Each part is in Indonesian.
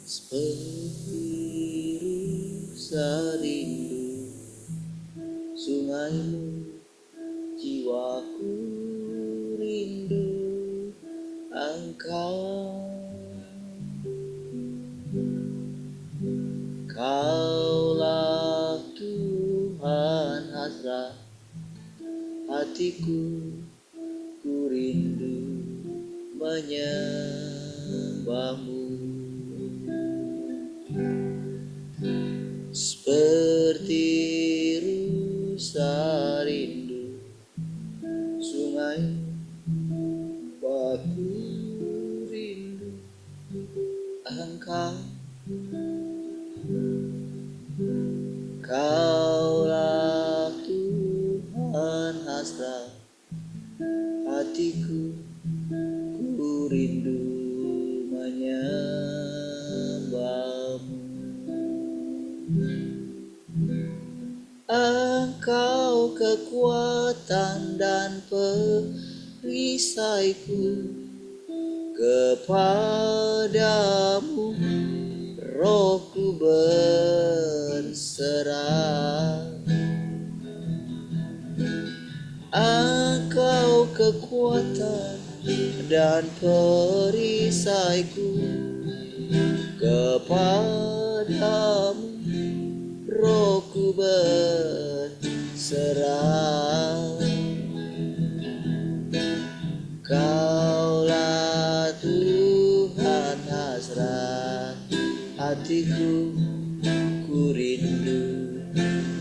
Seperti rusa rindu sungaimu, jiwaku rindu engkau. Kaulah Tuhan hasrat hatiku, ku rindu menyembahmu. Seperti rusa rindu sungai, aku rindu engkau. Kaulah Tuhan hasrat hatiku, ku rindu menyembahmu. Engkau kekuatan dan perisaiku, kepadamu rohku berserah. Engkau kekuatan dan perisaiku, kepadamu rohku berserah. Kaulah Tuhan hasrat hatiku, ku rindu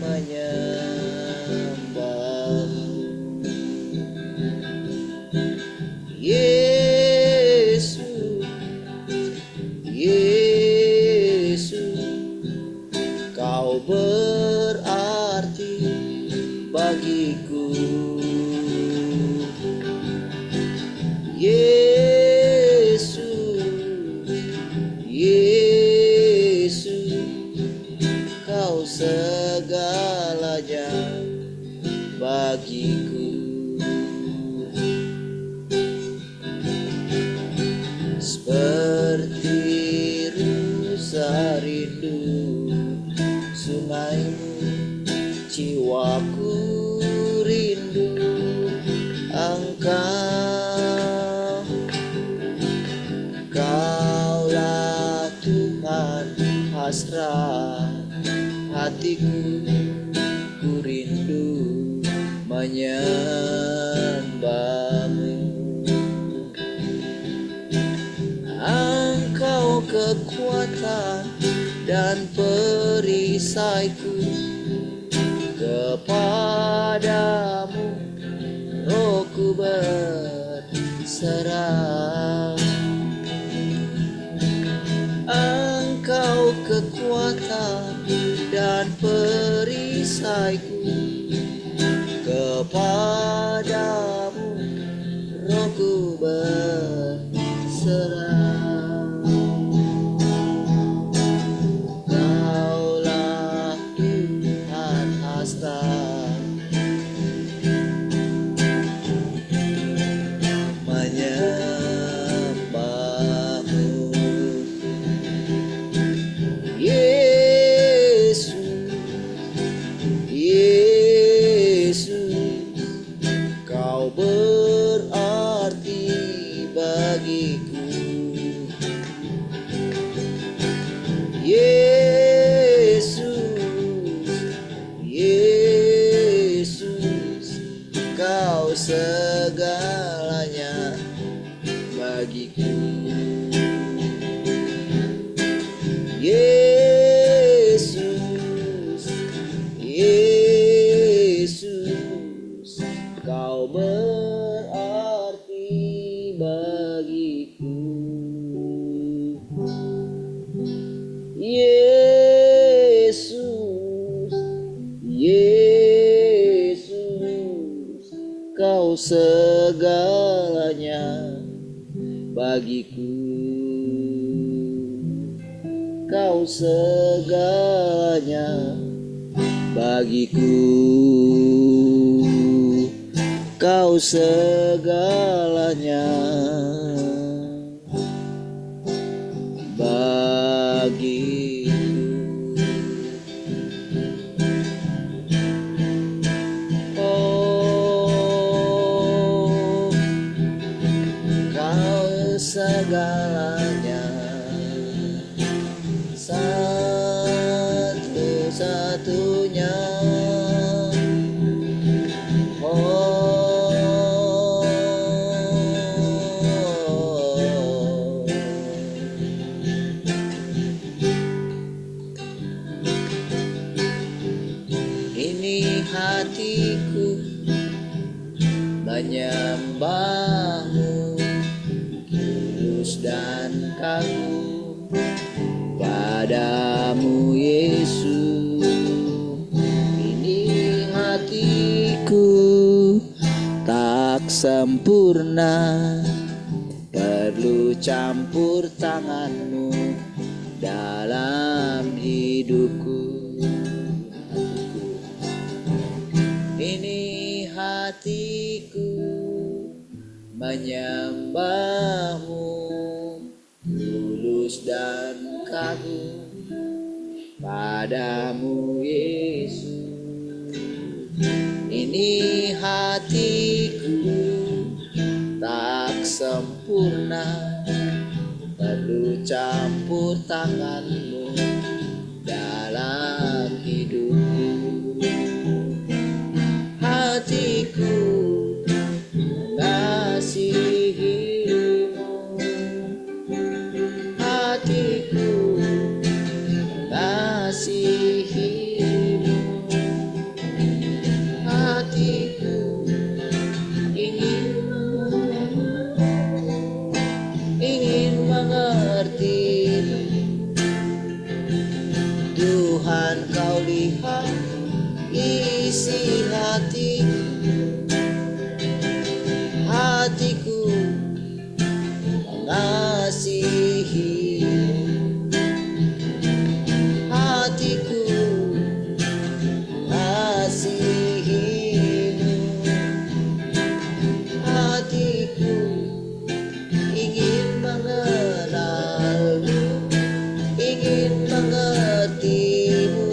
menyembahmu. Yesus, Yesus, kau berarti bagiku. Yesus, Yesus, kau segalanya bagiku. Seperti rusa rindu sungaimu, jiwaku rindu engkau. Kaulah Tuhan hasrat hatiku, ku rindu menyembahmu. Engkau kekuatan dan perisaiku, kepadamu rohku berserah. Engkau kekuatan dan perisaiku, kepadamu rohku berserah. Kaulah Tuhan hasrat menyembahmu. Yesus, Yesus, kau berarti bagiku. Yesus, Yesus, kau segalanya bagiku. Yesus, Yesus, kau berarti bagiku. Yesus, Yesus, kau segalanya bagiku. Kau segalanya bagiku. Kau Kau segalanya bagiku. Oh, Kau segalanya, satu-satunya. Ini hatiku menyembahmu, tulus dan kagum padamu Yesus. Ini hatiku tak sempurna, perlu campur tanganmu dalam hidupku. Ini hatiku menyembahmu, tulus dan kagum padamu Yesus. Ini hatiku tak sempurna, perlu campur tanganmu dalam hidupku. Hatiku mengasihimu, hatiku mengasihimu, hatiku ingin mengertimu. Tuhan, Kau lihat isi hatiku, hatiku mengasihimu, hatiku mengasihimu, hatiku ingin mengenalmu, ingin mengertimu.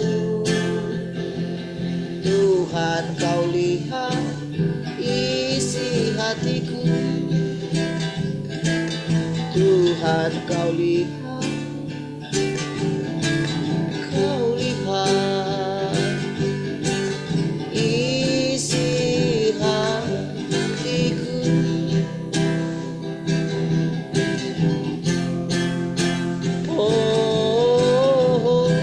Tuhan, Kau lihat isi hatiku, Tuhan, Kau lihat, Kau lihat isi hatiku. Oh,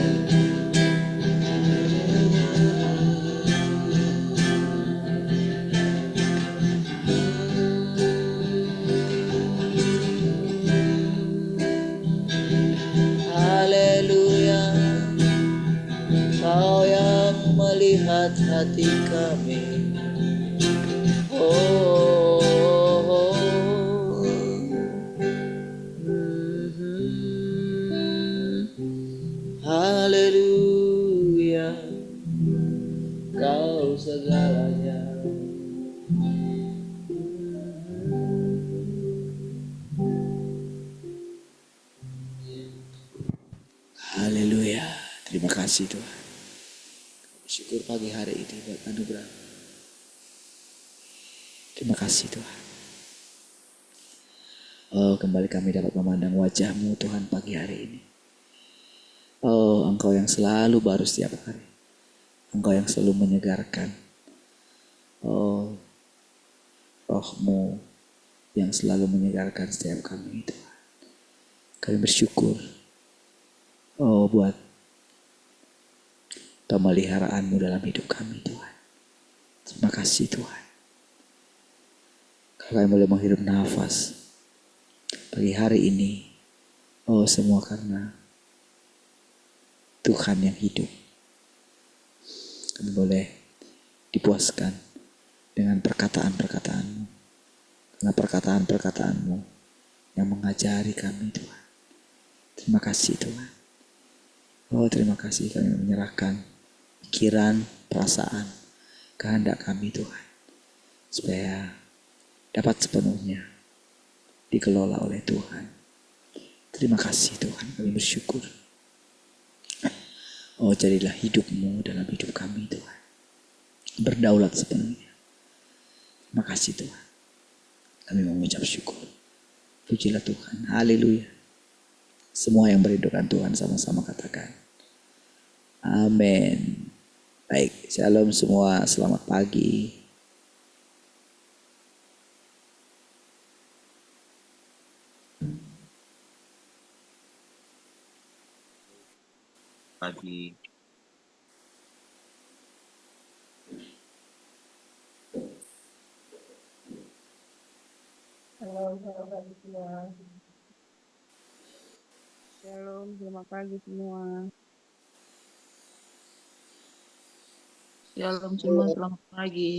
haleluya, Kau yang melihat hati kami. Oh, haleluya, Kau segalanya. Haleluya, terima kasih Tuhan. Syukur pagi hari ini buat anugerah. Terima kasih Tuhan. Oh, kembali kami dapat memandang wajah-Mu Tuhan pagi hari ini. Oh, Engkau yang selalu baru setiap hari. Engkau yang selalu menyegarkan. Oh, Roh-Mu yang selalu menyegarkan setiap kami Tuhan. Kami bersyukur. Oh, buat pemeliharaan-Mu dalam hidup kami Tuhan. Terima kasih Tuhan. Kami boleh menghirup nafas pagi hari ini. Oh, semua karena Tuhan yang hidup. Kami boleh dipuaskan dengan perkataan-perkataan-Mu. Karena perkataan-perkataan-Mu yang mengajari kami Tuhan. Terima kasih Tuhan. Oh, terima kasih kami menyerahkan pikiran, perasaan, kehendak kami Tuhan. Supaya dapat sepenuhnya dikelola oleh Tuhan. Terima kasih Tuhan, kami bersyukur. Oh, jadilah hidupmu dalam hidup kami Tuhan. Berdaulat sepenuhnya. Terima kasih Tuhan. Kami mengucap syukur. Pujilah Tuhan. Haleluya. Semua yang merindukan Tuhan sama-sama katakan. Amin. Baik, shalom semua. Selamat pagi. Pagi. Shalom, selamat pagi semua. Shalom, selamat pagi semua. Shalom semua, selamat pagi.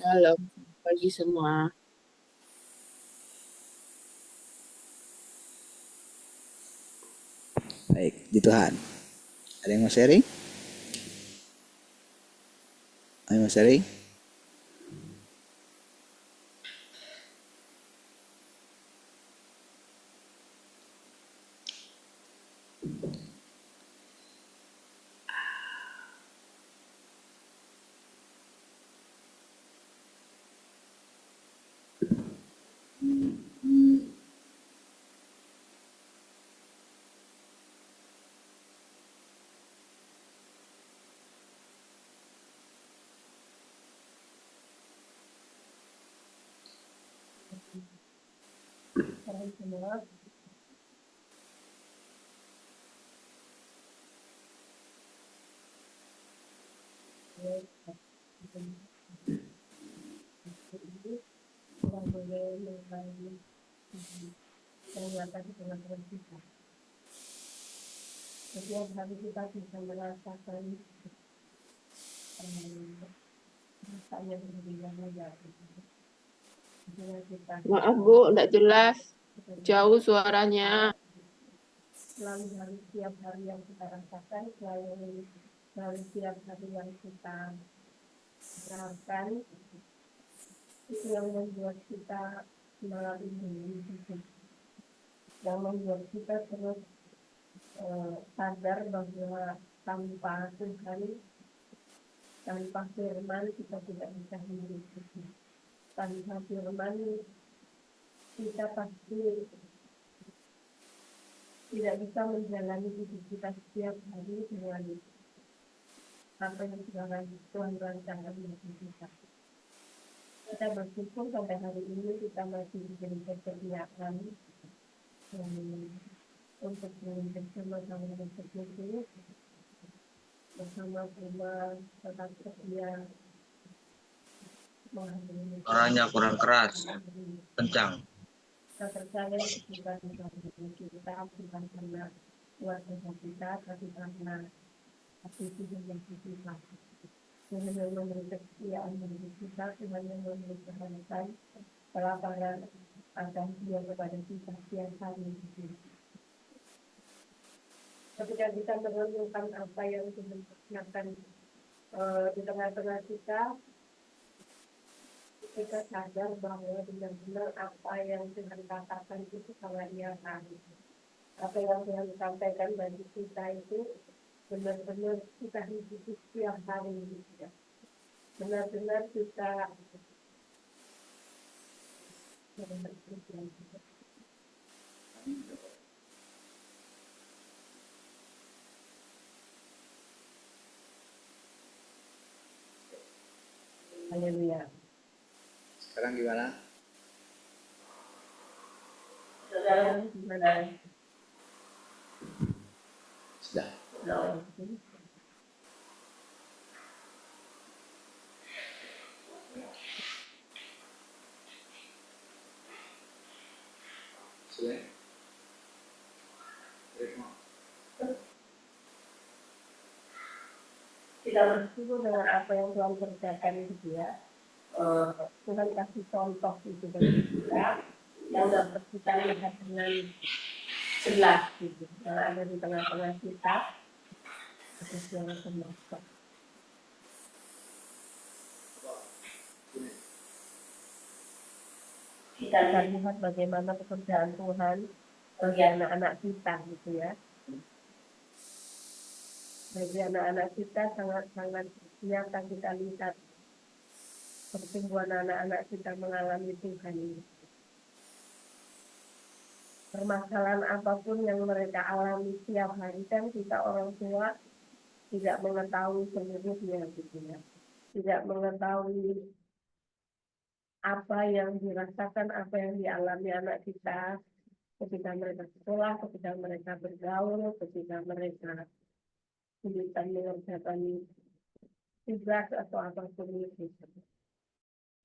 Halo, pagi semua. Baik, di Tuhan. Ada yang mau sharing? Ada yang mau sharing? Shalom semua. Kita boleh mulai menguatkan teman-teman kita. Setiap hari kita bisa merasakan rasanya berbeda-beda. Maaf Bu, enggak jelas. Jauh suaranya. Selalu dari setiap hari yang kita rasakan, selalu dari setiap hari yang kita rasakan, itu yang membuat kita melalui hidup, yang membuat kita terus sadar bahwa tanpa Tuhan, tanpa firman kita tidak bisa hidup. Tanpa firman kita pasti tidak bisa menjalani hidup kita setiap hari dengan apa yang Tuhan rancangkan bagi kita. Kita bersyukur sampai hari ini kita masih diberi kesediaan untuk bersama-sama bersekutu bersama-sama tetap setia menghadiri. Suaranya kurang keras, kencang. Kita percaya bukan karena kita, bukan karena keluarga kita, tapi karena kasih Tuhan yang kita. Tuhan yang memberi kesetiaan bagi kita, Tuhan yang memberi kehangatan, kelaparan akan Dia kepada kita setiap hari. Ketika kita merenungkan apa yang Tuhan kerjakan di tengah-tengah kita, kita sadar bahwa benar-benar apa yang Tuhan katakan itu sangat nyata. Apa yang Tuhan sampaikan bagi kita itu benar-benar kita hidup setiap hari. Benar-benar kita Haleluya. Sekarang gimana? Sekarang gimana? Sudah. Sudah. Kita bersyukur dengan apa yang Tuhan kerjakan itu ya. Tuhan kasih contoh itu bagi kita yang dapat kita lihat dengan jelas gitu. Yang ada di tengah-tengah kita itu secara semesta. kita akan lihat bagaimana pekerjaan Tuhan bagi anak-anak kita gitu ya. Bagi anak-anak kita sangat-sangat nyata kita lihat pertumbuhan anak-anak kita mengalami Tuhan ini. Permasalahan apapun yang mereka alami setiap hari kan kita orang tua tidak mengetahui seluruhnya gitu ya. Tidak mengetahui apa yang dirasakan, apa yang dialami anak kita ketika mereka sekolah, ketika mereka bergaul, ketika mereka kesulitan mengerjakan tugas atau apapun itu.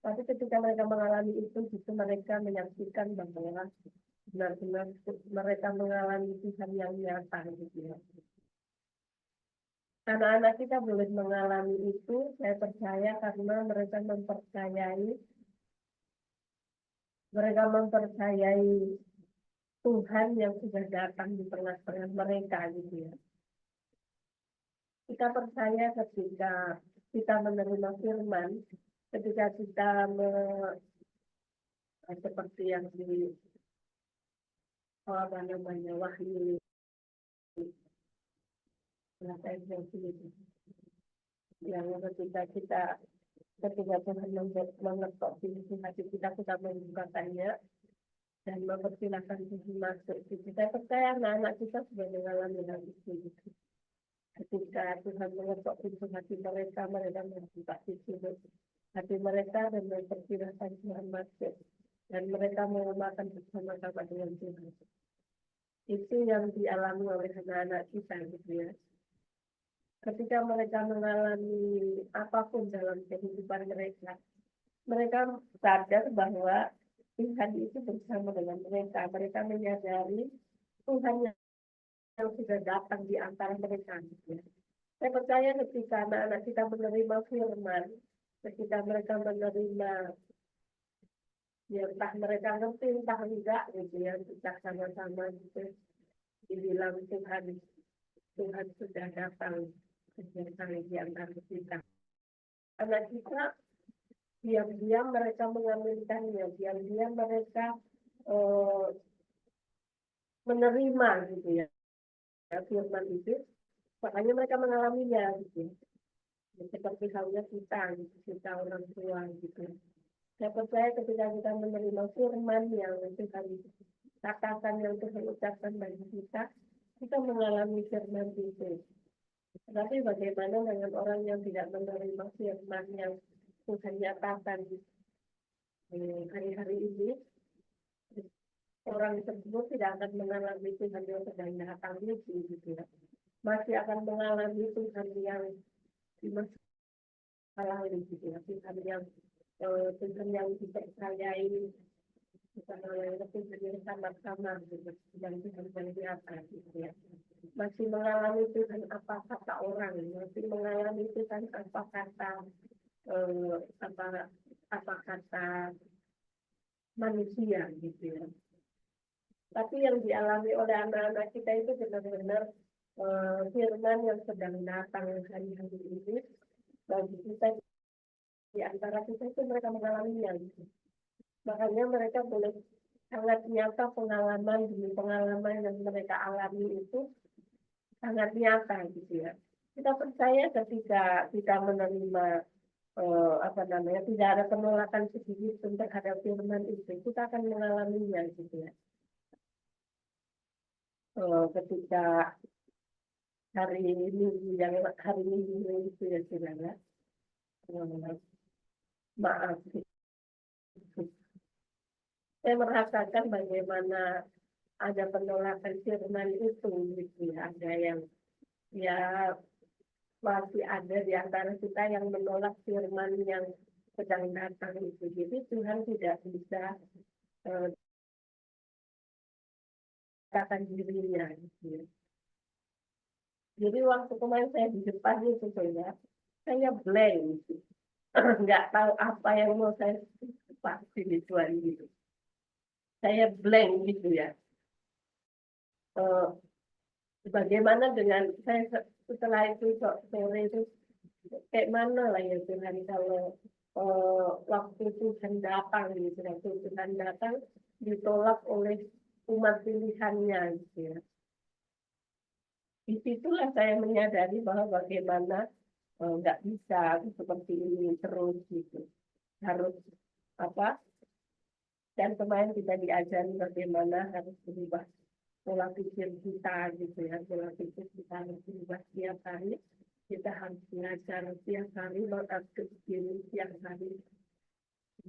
Tapi ketika mereka mengalami itu, justru mereka menyaksikan bahwa benar-benar mereka mengalami Tuhan yang nyata gitu ya. Anak-anak kita boleh mengalami itu, saya percaya karena mereka mempercayai Tuhan yang sudah datang di tengah-tengah mereka gitu ya. Kita percaya ketika kita menerima firman, ketika kita seperti yang di Wahyu yang ketika Tuhan mengetok pintu hati kita membukakannya dan mempersilahkan Tuhan masuk. Saya percaya anak-anak kita sudah mengalami hal itu. Ketika Tuhan mengetok pintu hati mereka membuka pintu hati mereka dan mempersilahkan Tuhan masuk. Dan mereka mengumpulkan bersama-sama dengan Tuhan. Itu yang dialami oleh anak-anak kita gitu ya. Ketika mereka mengalami apapun dalam kehidupan mereka, mereka sadar bahwa Tuhan itu bersama dengan mereka. Mereka menyadari Tuhan yang sudah datang di antara mereka. Gitu ya. Saya percaya ketika anak-anak kita menerima firman, ketika mereka menerima, ya entah mereka ngerti entah enggak gitu ya, kita sama-sama gitu dibilang Tuhan sudah datang di antara kita. Anak kita diam-diam mereka mengaminkannya, diam-diam mereka menerima gitu ya firman itu, makanya mereka mengalaminya gitu. Seperti halnya kita orang tua gitu. Saya percaya ketika kita menerima firman yang Tuhan katakan, yang Tuhan ucapkan bagi kita mengalami firman itu. Tetapi bagaimana dengan orang yang tidak menerima firman yang Tuhan nyatakan hari-hari ini? Orang tersebut tidak akan mengalami Tuhan yang sedang datang itu gitu ya. Masih akan mengalami Tuhan yang dimasalahkan gitu ya. Tuhan yang dipercayai, bukan oleh Tuhan yang sama-sama gitu, yang Tuhan yang di atas gitu ya. Masih mengalami Tuhan apa kata orang, masih mengalami Tuhan apa kata manusia gitu ya. Tapi yang dialami oleh anak-anak kita itu benar-benar firman yang sedang datang hari-hari ini bagi kita, di antara kita itu mereka mengalaminya gitu. Makanya mereka boleh sangat nyata pengalaman demi pengalaman yang mereka alami itu sangat nyata gitu ya. Kita percaya ketika kita menerima tidak ada penolakan sedikit pun terhadap firman itu, kita akan mengalaminya gitu ya. Ketika hari Minggu itu ya saudara, maaf, saya merasakan bagaimana ada penolakan firman itu gitu ya. Ada yang ya masih ada di antara kita yang menolak firman yang sedang datang itu. Jadi Tuhan tidak bisa katakan dirinya gitu ya. Jadi waktu kemarin saya di depan itu saya blank gitu. Nggak tahu apa yang mau saya pasti Tuhan gitu. Saya blank gitu ya. Bagaimana dengan saya setelah itu sore itu kayak mana lah ya Tuhan kalau waktu Tuhan datang gitu, waktu Tuhan datang ditolak oleh umat pilihannya gitu ya. Disitulah saya menyadari bahwa bagaimana nggak bisa seperti ini terus gitu, harus apa, dan kemarin kita diajari bagaimana harus berubah pola pikir kita gitu ya, pola pikir kita harus berubah setiap hari, kita harus belajar setiap hari, mengupgrade diri setiap hari.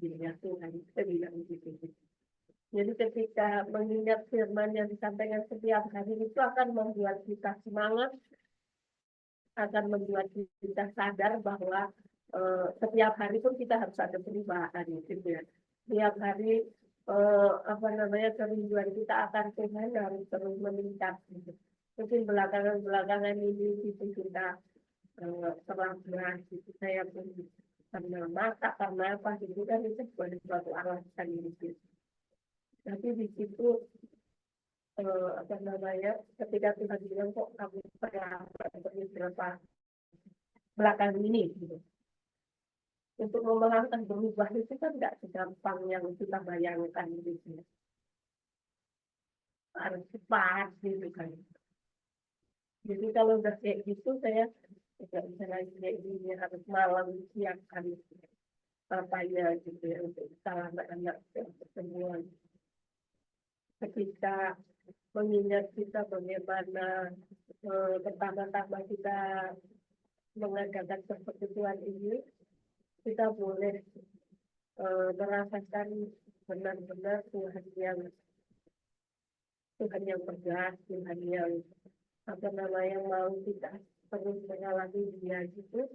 Ya Tuhan, kita bilang gitu. Jadi ketika mengingat firman yang disampaikan setiap hari itu akan membuat kita semangat, akan membuat kita sadar bahwa setiap hari pun kita harus ada perubahan gitu ya. Setiap hari kerinduan kita akan Tuhan harus terus meningkat gitu. Mungkin belakangan ini gitu kita terlambat gitu, saya pun karena masak, karena apa gitu kan, itu bukan suatu alasan gitu. Tapi di situ ketika Tuhan bilang kok kamu pernah berapa belakang ini gitu. Untuk memelangkan berubah itu kan nggak segampang yang kita bayangkan gitu. Harus cepat gitu kan. Jadi kalau udah kayak gitu saya tidak bisa lagi kayak gini, harus malam siang hari apanya gitu ya, untuk salah anak semua. Ketika mengingat kita bagaimana pertama-tama kita mengadakan persekutuan ini, kita boleh merasakan benar-benar Tuhan yang tegas, Tuhan yang mau kita terus mengalami Dia gitu,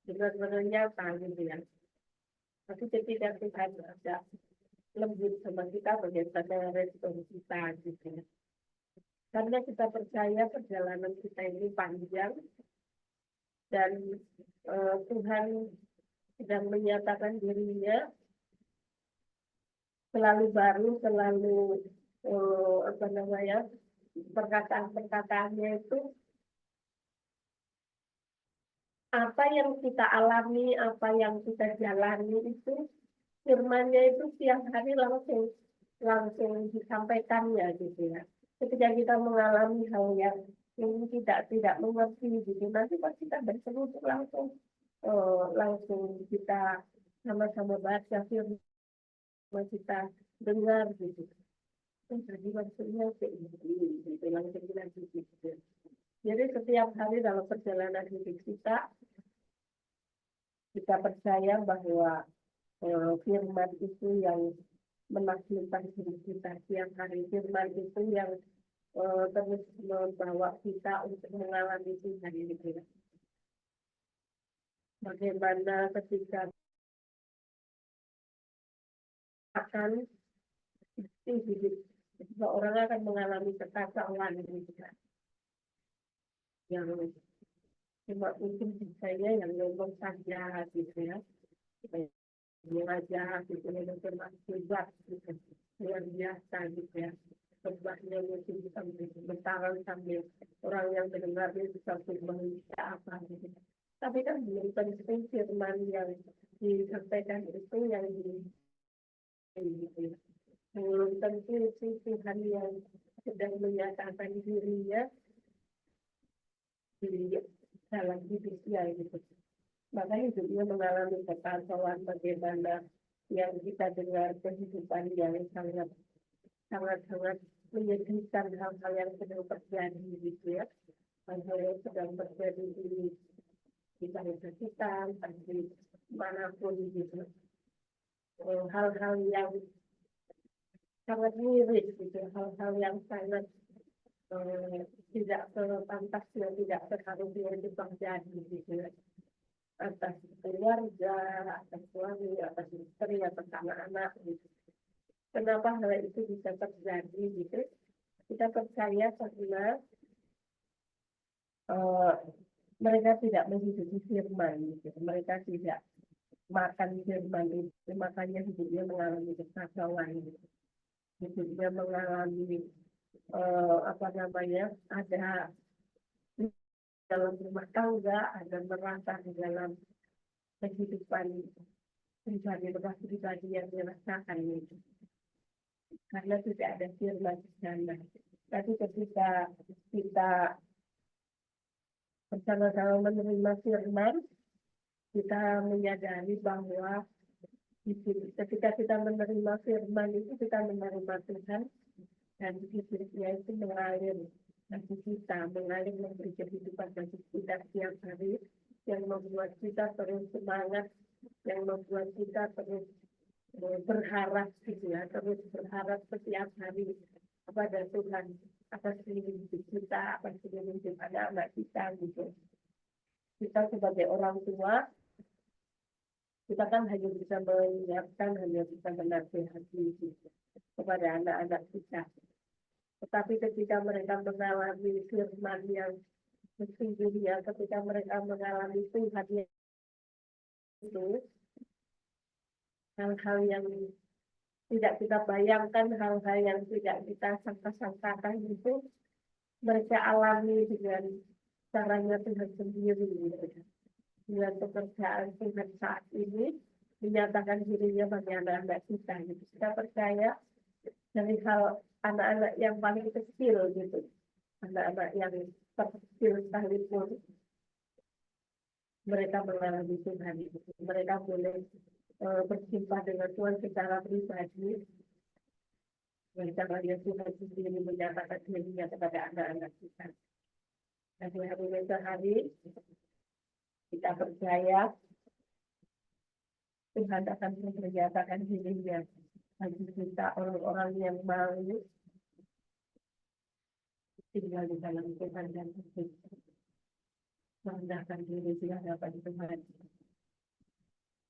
benar-benar nyata gitu ya. Tapi ketika Tuhan ada lembut sama kita, bagaimana respon kita gitu ya. Karena kita percaya perjalanan kita ini panjang dan Tuhan sedang menyatakan dirinya selalu baru, selalu perkataan-perkataannya itu apa yang kita alami, apa yang kita jalani itu firman-Nya itu tiap hari langsung disampaikannya gitu ya. Ketika kita mengalami hal yang ini tidak mengerti gitu, nanti pas kita berseru langsung kita sama-sama baca firman, kita dengar gitu. Jadi maksudnya kayak gitu, langsung bilang gitu. Jadi setiap hari dalam perjalanan hidup kita percaya bahwa firman itu yang menaklukkan hidup kita setiap hari. Firman itu yang terus membawa kita untuk mengalami Tuhan ini. Bagaimana ketika akan hidup seseorang akan mengalami kekacauan gitu kan. Yang cuma mungkin saya yang ngomong saja gitu ya. Aja gitu ya, hebat gitu, luar biasa gitu ya. Hebatnya mungkin bisa bertahan sambil orang yang mendengarnya bisa berbahagia apa gitu. Tapi kan belum tentu firman yang disampaikan itu yang gitu ya. Belum tentu Tuhan yang sedang menyatakan dirinya di dalam hidupnya gitu. Makanya hidupnya mengalami kekacauan, bagaimana yang kita dengar kehidupan yang sangat menyedihkan, hal-hal yang sedang terjadi gitu ya. Hal-hal yang sedang terjadi di bangsa kita, di manapun gitu. Hal-hal yang sangat miris gitu, hal-hal yang sangat tidak sepantasnya, tidak seharusnya itu terjadi gitu ya. Atas keluarga, atas suami, atas istri, atas anak-anak gitu. Kenapa hal itu bisa terjadi gitu? Kita percaya karena mereka tidak menghidupi firman gitu. Mereka tidak makan firman itu, makanya hidupnya mengalami kekacauan gitu. Hidupnya mengalami ada dalam rumah tangga, ada merasa di dalam kehidupan pribadi yang dirasakan itu. Karena tidak ada firman di sana. Tapi ketika kita bersama-sama menerima firman, kita menyadari bahwa ketika kita menerima firman itu kita menerima Tuhan, dan Bibirnya itu mengalir bagi kita, mengalir memberi kehidupan bagi kita setiap hari, yang membuat kita terus semangat, yang membuat kita terus berharap gitu ya, terus berharap setiap hari kepada Tuhan atas hidup kita, atas hidup anak-anak kita gitu. Kita sebagai orang tua, kita kan hanya bisa menyiapkan, hanya bisa menasihati gitu, kepada anak-anak kita. Tetapi ketika mereka mengalami firman yang sesungguhnya, ketika mereka mengalami Tuhan yang itu, hal-hal yang tidak kita bayangkan, hal-hal yang tidak kita sangka-sangkakan itu, mereka alami dengan caranya Tuhan sendiri. Dengan pekerjaan Tuhan saat ini, menyatakan dirinya bagi anak-anak kita. Kita percaya dari hal anak-anak yang paling kecil gitu, anak-anak yang terkecil sekalipun, mereka mengalami Tuhan. Mereka boleh berjumpa dengan Tuhan secara pribadi. Mereka melihat Tuhan sendiri menyatakan dirinya kepada anak-anak kita. Dan hari kita percaya Tuhan akan menyatakan dirinya bagi kita, orang-orang yang mau tinggal di dalam Tuhan dan merendahkan diri di hadapan Tuhan.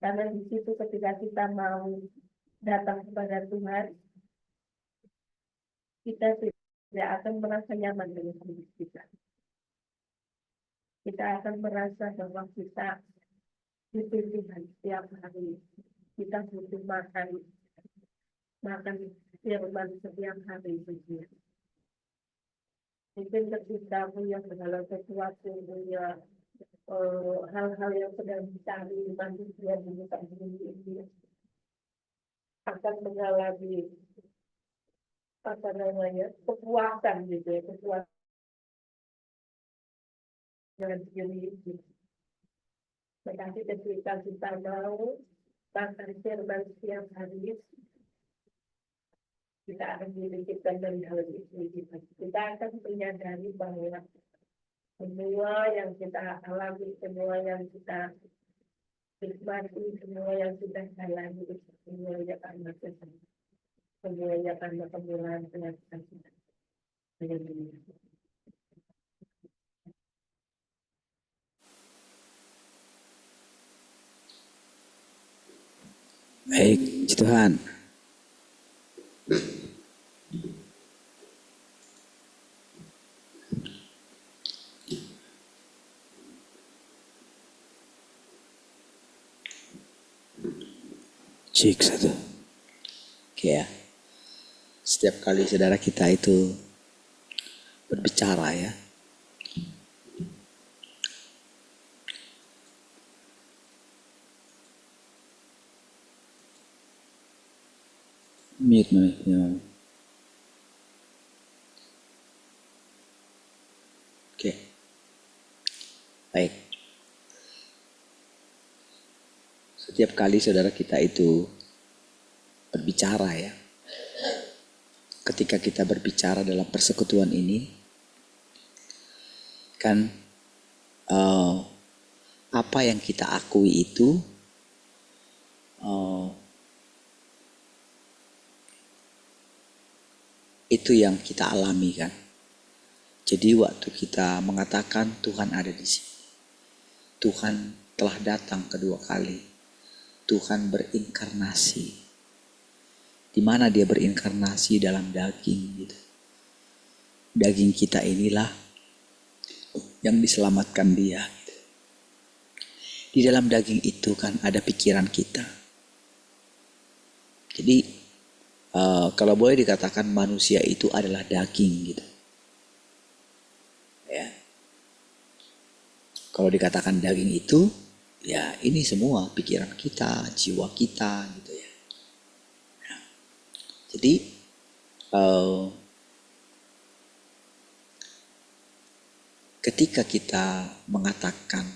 Karena di situ ketika kita mau datang kepada Tuhan, kita tidak akan merasa nyaman dengan diri kita. Kita akan merasa bahwa kita butuh Tuhan setiap hari. Kita butuh makan firman setiap hari. Mungkin ketika punya segala sesuatu, punya hal-hal yang sedang dicari manusia di muka bumi ini, akan mengalami kepuasan gitu ya, kepuasan dengan diri itu. Tetapi ketika kita mau makan firman setiap hari, kita akan dimiliki dari hal itu. Kita akan menyadari bahwa semua yang kita alami, semua yang kita nikmati, semua yang kita jalani, semuanya karena Tuhan. Semuanya karena pembelaan Tuhan kita. Baik, puji Tuhan. Cek satu. Oke ya. Setiap kali saudara kita itu berbicara ya, mute ya. Oke. Baik. Setiap kali saudara kita itu berbicara ya, ketika kita berbicara dalam persekutuan ini, kan apa yang kita akui itu yang kita alami kan. Jadi waktu kita mengatakan Tuhan ada di sini, Tuhan telah datang kedua kali, Tuhan berinkarnasi. Di mana dia berinkarnasi? Dalam daging gitu. Daging kita inilah yang diselamatkan dia. Gitu. Di dalam daging itu kan ada pikiran kita. Jadi kalau boleh dikatakan manusia itu adalah daging gitu. Ya. Kalau dikatakan daging itu Ya ini semua pikiran kita, jiwa kita gitu ya. Jadi ketika kita mengatakan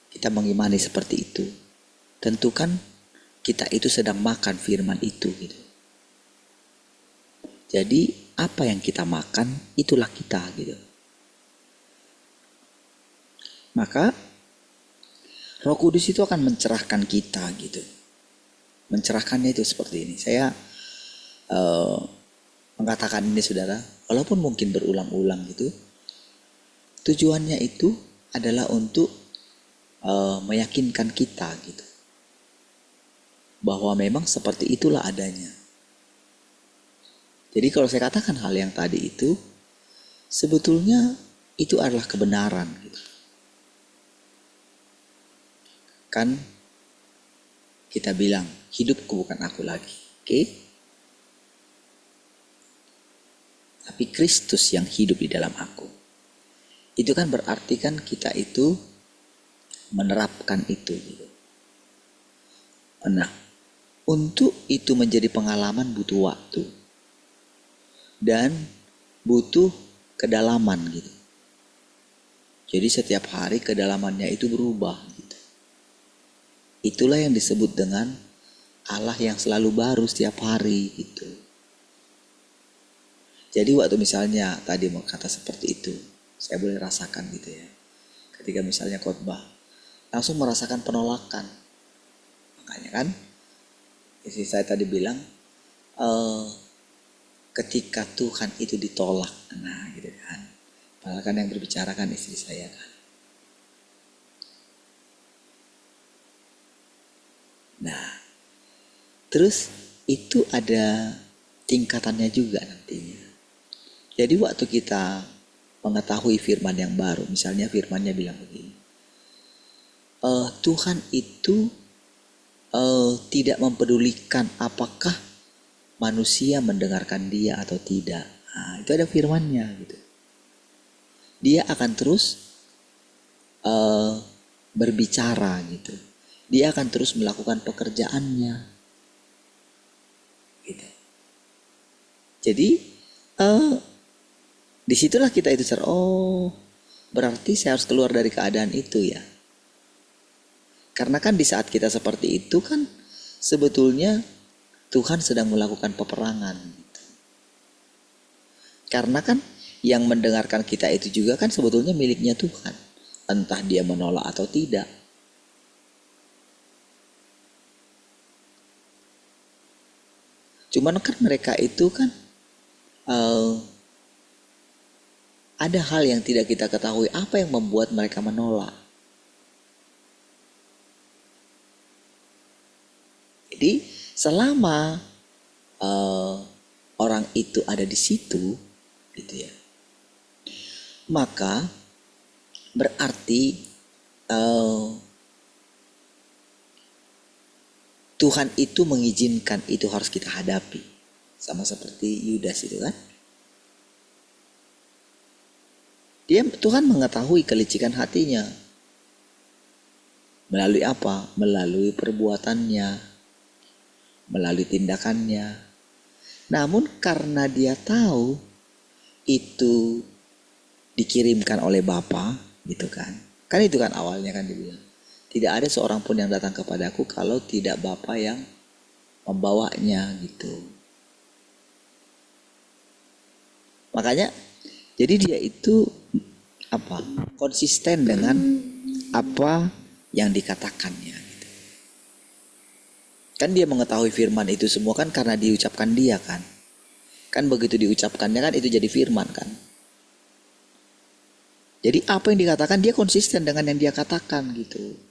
kita mengimani seperti itu, tentu kan kita itu sedang makan firman itu gitu. Jadi apa yang kita makan itulah kita gitu. Maka Roh Kudus itu akan mencerahkan kita gitu. Mencerahkannya itu seperti ini. Saya mengatakan ini saudara, walaupun mungkin berulang-ulang gitu, tujuannya itu adalah untuk meyakinkan kita gitu, bahwa memang seperti itulah adanya. Jadi kalau saya katakan hal yang tadi itu, sebetulnya itu adalah kebenaran gitu. Kan kita bilang, hidupku bukan aku lagi, oke? Tapi Kristus yang hidup di dalam aku. Itu kan berarti kan kita itu menerapkan itu gitu. Nah, untuk itu menjadi pengalaman butuh waktu. Dan butuh kedalaman gitu. Jadi setiap hari kedalamannya itu berubah gitu. Itulah yang disebut dengan Allah yang selalu baru setiap hari gitu. Jadi waktu misalnya tadi mau kata seperti itu, saya boleh rasakan gitu ya. Ketika misalnya khotbah, langsung merasakan penolakan. Makanya kan, istri saya tadi bilang, ketika Tuhan itu ditolak, nah gitu kan. Padahal kan yang berbicara kan istri saya kan. Nah, terus itu ada tingkatannya juga nantinya. Jadi waktu kita mengetahui firman yang baru, misalnya firmannya bilang begini, Tuhan itu tidak mempedulikan apakah manusia mendengarkan dia atau tidak. Nah, itu ada firmannya gitu. Dia akan terus berbicara gitu. Dia akan terus melakukan pekerjaannya. Gitu. Jadi disitulah kita itu berarti saya harus keluar dari keadaan itu ya. Karena kan di saat kita seperti itu kan sebetulnya Tuhan sedang melakukan peperangan. Gitu. Karena kan yang mendengarkan kita itu juga kan sebetulnya miliknya Tuhan. Entah dia menolak atau tidak. Cuman kan mereka itu kan ada hal yang tidak kita ketahui, apa yang membuat mereka menolak. Jadi selama orang itu ada di situ, gitu ya, maka berarti Tuhan itu mengizinkan itu harus kita hadapi. Sama seperti Yudas itu kan. Tuhan mengetahui kelicikan hatinya. Melalui apa? Melalui perbuatannya. Melalui tindakannya. Namun karena dia tahu itu dikirimkan oleh Bapa, gitu kan. Kan itu kan awalnya kan dibilang. Tidak ada seorang pun yang datang kepadaku kalau tidak Bapa yang membawanya gitu. Makanya jadi dia itu konsisten dengan apa yang dikatakannya gitu. Kan dia mengetahui firman itu semua kan karena diucapkan dia kan. Kan begitu diucapkannya kan itu jadi firman kan. Jadi apa yang dikatakan dia konsisten dengan yang dia katakan gitu.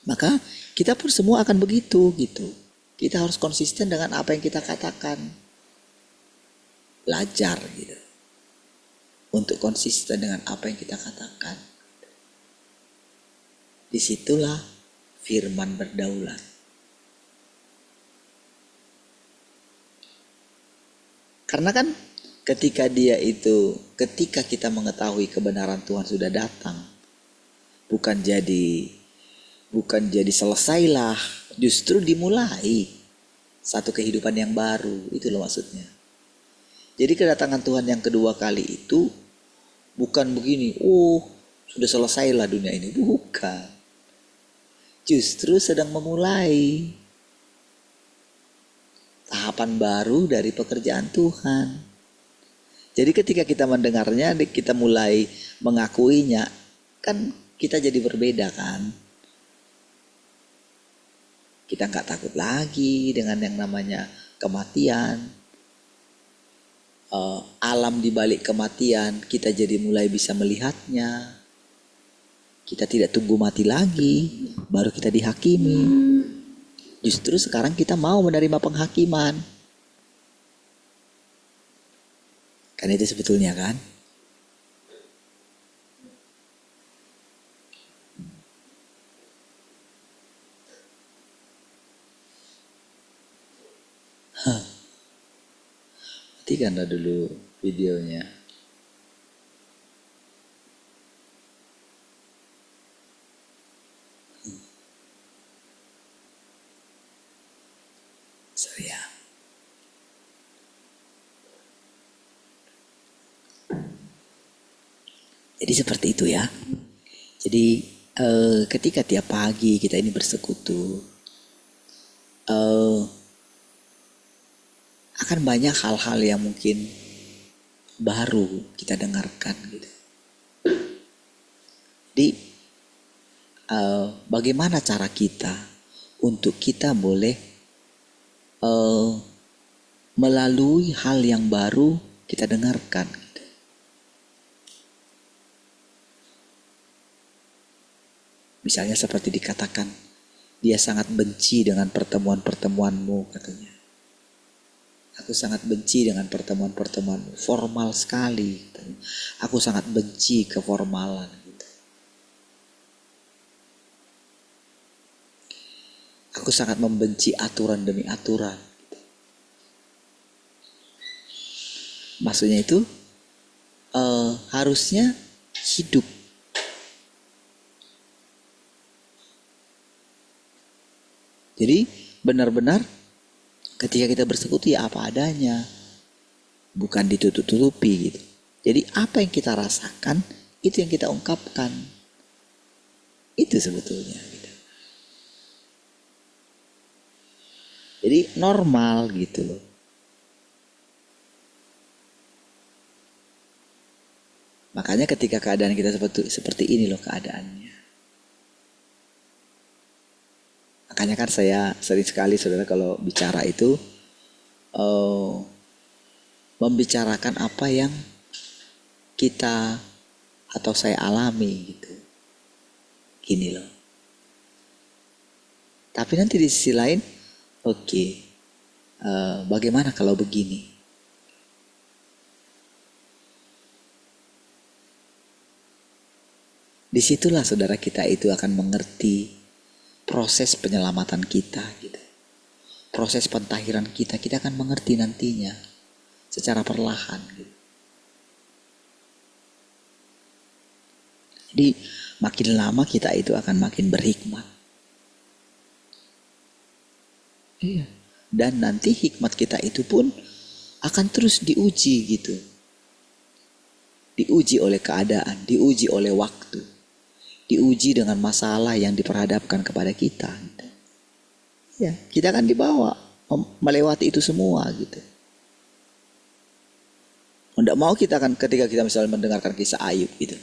Maka kita pun semua akan begitu gitu. Kita harus konsisten dengan apa yang kita katakan. Belajar gitu. Untuk konsisten dengan apa yang kita katakan. Disitulah firman berdaulat. Karena kan ketika kita mengetahui kebenaran Tuhan sudah datang, bukan jadi selesailah, justru dimulai satu kehidupan yang baru. Itu loh maksudnya. Jadi kedatangan Tuhan yang kedua kali itu bukan begini, sudah selesailah dunia ini. Bukan. Justru sedang memulai tahapan baru dari pekerjaan Tuhan. Jadi ketika kita mendengarnya, kita mulai mengakuinya, kan kita jadi berbeda kan. Kita nggak takut lagi dengan yang namanya kematian. Alam di balik kematian, kita jadi mulai bisa melihatnya. Kita tidak tunggu mati lagi, baru kita dihakimi. Justru sekarang kita mau menerima penghakiman. Kan itu sebetulnya kan. Matikanlah dulu videonya. Sorry ya. Jadi seperti itu ya. Jadi ketika tiap pagi kita ini bersekutu, akan banyak hal-hal yang mungkin baru kita dengarkan gitu. Jadi bagaimana cara kita untuk kita boleh melalui hal yang baru kita dengarkan gitu. Misalnya seperti dikatakan, dia sangat benci dengan pertemuan-pertemuanmu katanya. Aku sangat benci dengan pertemuan-pertemuanmu, formal sekali katanya. Aku sangat benci keformalan gitu. Aku sangat membenci aturan demi aturan. Maksudnya itu harusnya hidup. Jadi benar-benar ketika kita bersekutu ya apa adanya. Bukan ditutup-tutupi gitu. Jadi apa yang kita rasakan, itu yang kita ungkapkan. Itu sebetulnya gitu. Jadi normal gitu loh. Makanya ketika keadaan kita seperti ini loh keadaannya. Makanya kan saya sering sekali saudara kalau bicara itu membicarakan apa yang kita atau saya alami gitu. Gini loh. Tapi nanti di sisi lain, bagaimana kalau begini? Disitulah saudara kita itu akan mengerti proses penyelamatan kita gitu. Proses pentahiran kita akan mengerti nantinya secara perlahan gitu. Jadi makin lama kita itu akan makin berhikmat. Iya. Dan nanti hikmat kita itu pun akan terus diuji gitu. Diuji oleh keadaan, diuji oleh waktu, diuji dengan masalah yang diperhadapkan kepada kita. Ya, kita akan dibawa melewati itu semua gitu. Tidak mau kita akan ketika kita misalnya mendengarkan kisah Ayub gitu.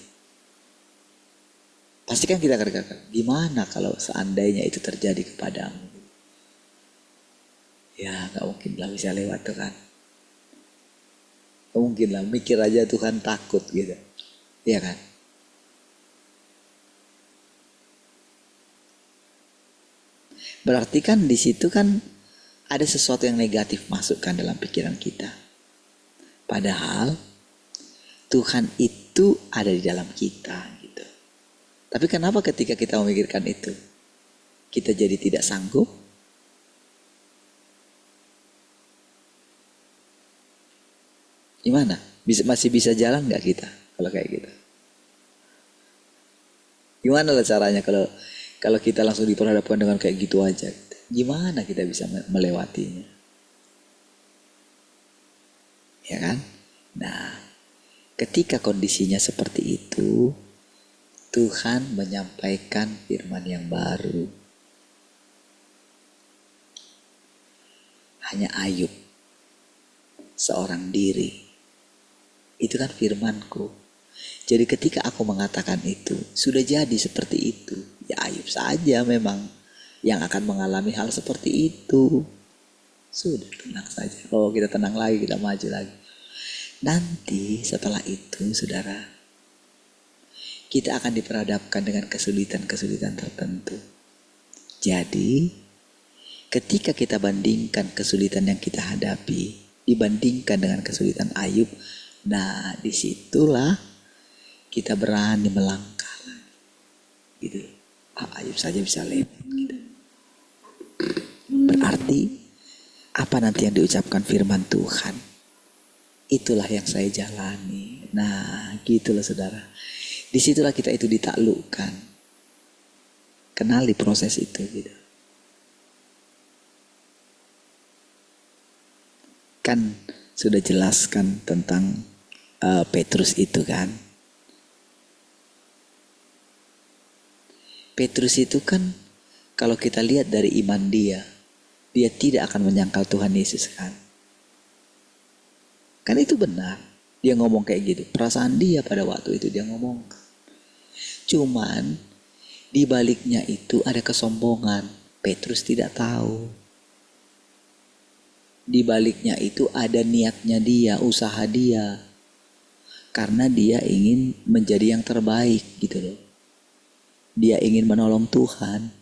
Pasti kan kita akan katakan, gimana kalau seandainya itu terjadi kepadamu? Ya gak mungkin lah bisa lewat tuh kan. Gak mungkin lah, mikir aja Tuhan takut gitu. Iya kan? Berarti kan di situ kan ada sesuatu yang negatif masukkan dalam pikiran kita. Padahal Tuhan itu ada di dalam kita gitu. Tapi kenapa ketika kita memikirkan itu kita jadi tidak sanggup? Gimana? Masih bisa jalan nggak kita kalau kayak gitu? Gimana lah caranya kalau kita langsung diperhadapkan dengan kayak gitu aja? Gimana kita bisa melewatinya? Ya kan? Nah, ketika kondisinya seperti itu, Tuhan menyampaikan firman yang baru. Hanya Ayub, seorang diri. Itu kan firmanku. Jadi ketika aku mengatakan itu, sudah jadi seperti itu. Ya Ayub saja memang yang akan mengalami hal seperti itu. Sudah, tenang saja. Oh, kita tenang lagi, kita maju lagi. Nanti setelah itu, saudara, kita akan diperhadapkan dengan kesulitan-kesulitan tertentu. Jadi, ketika kita bandingkan kesulitan yang kita hadapi, dibandingkan dengan kesulitan Ayub, nah disitulah kita berani melangkah. Gitu. Ayub saja bisa lewat. Gitu. Berarti, apa nanti yang diucapkan firman Tuhan? Itulah yang saya jalani. Nah, gitulah saudara. Disitulah kita itu ditaklukkan. Kenali proses itu gitu. Kan sudah jelaskan tentang Petrus itu kan. Petrus itu kan kalau kita lihat dari iman dia tidak akan menyangkal Tuhan Yesus kan. Kan itu benar. Dia ngomong kayak gitu. Perasaan dia pada waktu itu dia ngomong. Cuman di baliknya itu ada kesombongan. Petrus tidak tahu. Di baliknya itu ada niatnya dia, usaha dia. Karena dia ingin menjadi yang terbaik gitu loh. Dia ingin menolong Tuhan.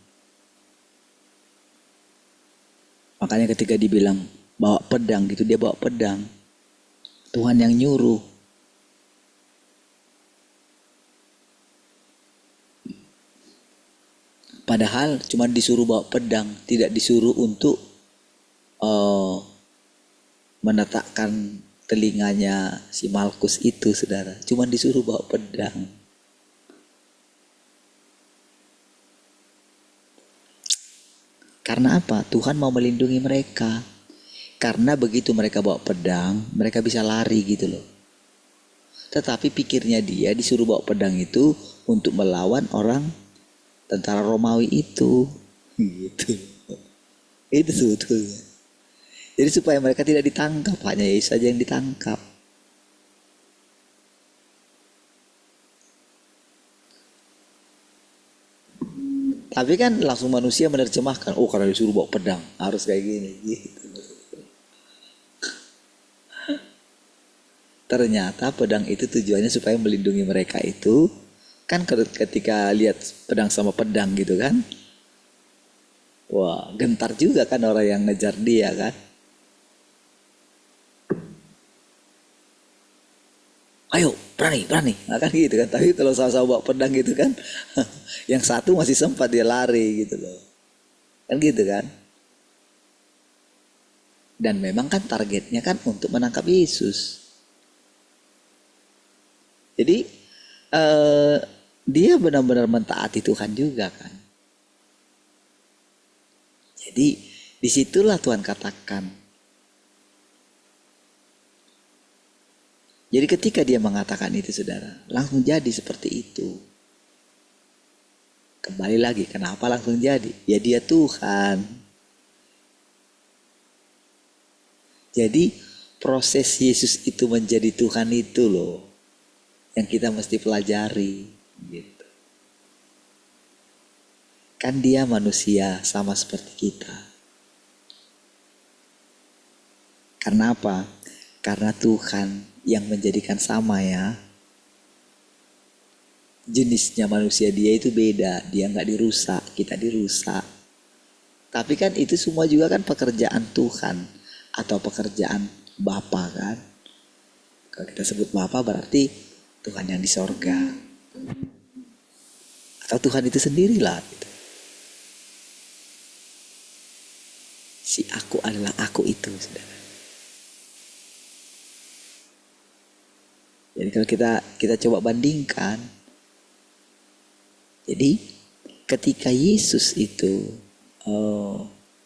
Makanya ketika dibilang bawa pedang gitu, dia bawa pedang. Tuhan yang nyuruh. Padahal cuma disuruh bawa pedang, tidak disuruh untuk menetapkan telinganya si Malkus itu, saudara. Cuma disuruh bawa pedang. Karena apa? Tuhan mau melindungi mereka. Karena begitu mereka bawa pedang, mereka bisa lari gitu loh. Tetapi pikirnya dia disuruh bawa pedang itu untuk melawan orang tentara Romawi itu. Gitu. Itu sebetulnya. Jadi supaya mereka tidak ditangkap, hanya Yesus saja yang ditangkap. Tapi kan langsung manusia menerjemahkan, oh karena disuruh bawa pedang, harus kayak gini. Gitu. Ternyata pedang itu tujuannya supaya melindungi mereka itu. Kan ketika lihat pedang sama pedang gitu kan. Wah, gentar juga kan orang yang ngejar dia kan. Ayo, berani. Nah, kan gitu kan. Tapi kalau sama-sama bawa pedang gitu kan. Yang satu masih sempat dia lari gitu loh. Kan gitu kan. Dan memang kan targetnya kan untuk menangkap Yesus. Jadi dia benar-benar mentaati Tuhan juga kan. Jadi disitulah Tuhan katakan. Jadi ketika dia mengatakan itu saudara, langsung jadi seperti itu. Kembali lagi, kenapa langsung jadi? Ya dia Tuhan. Jadi proses Yesus itu menjadi Tuhan itu loh. Yang kita mesti pelajari gitu. Kan dia manusia sama seperti kita. Karena apa? Karena Tuhan yang menjadikan sama ya. Jenisnya manusia dia itu beda. Dia gak dirusak, kita dirusak. Tapi kan itu semua juga kan pekerjaan Tuhan. Atau pekerjaan Bapa kan. Kalau kita sebut Bapa berarti Tuhan yang di sorga. Atau Tuhan itu sendirilah gitu. Si aku adalah aku itu saudara. Jadi kalau kita coba bandingkan, jadi ketika Yesus itu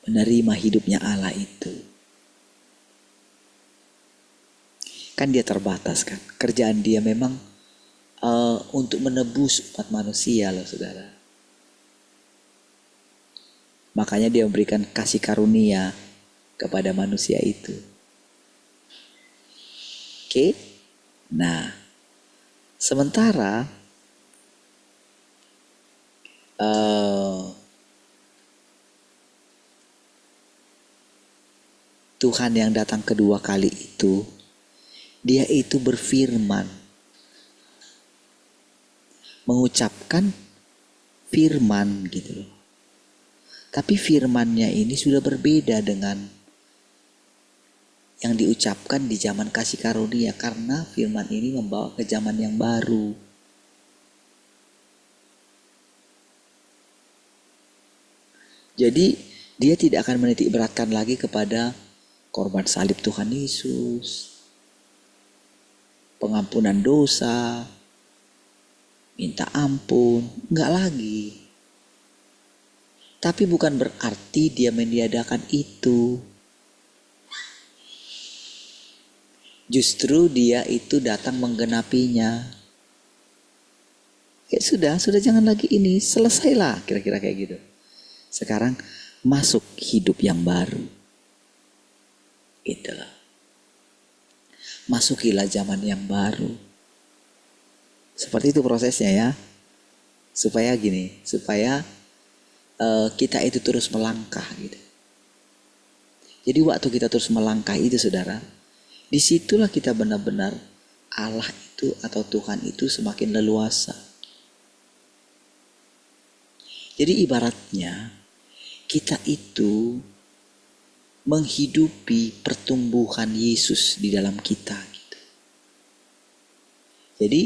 menerima hidupnya Allah itu, kan dia terbatas kan. Kerjaan dia memang untuk menebus umat manusia loh saudara. Makanya dia memberikan kasih karunia kepada manusia itu. Oke. Nah, sementara Tuhan yang datang kedua kali itu, dia itu berfirman, mengucapkan firman gitu loh. Tapi firmannya ini sudah berbeda dengan yang diucapkan di zaman kasih karunia, karena firman ini membawa ke zaman yang baru. Jadi dia tidak akan menitik beratkan lagi kepada korban salib Tuhan Yesus, pengampunan dosa, minta ampun, enggak lagi. Tapi bukan berarti dia meniadakan itu. Justru dia itu datang menggenapinya. Ya sudah jangan lagi ini, selesailah, kira-kira kayak gitu. Sekarang masuk hidup yang baru. Itulah. Masukilah zaman yang baru. Seperti itu prosesnya ya. Supaya gini, supaya kita itu terus melangkah gitu. Jadi waktu kita terus melangkah itu saudara, disitulah kita benar-benar Allah itu atau Tuhan itu semakin leluasa. Jadi ibaratnya kita itu menghidupi pertumbuhan Yesus di dalam kita gitu. Jadi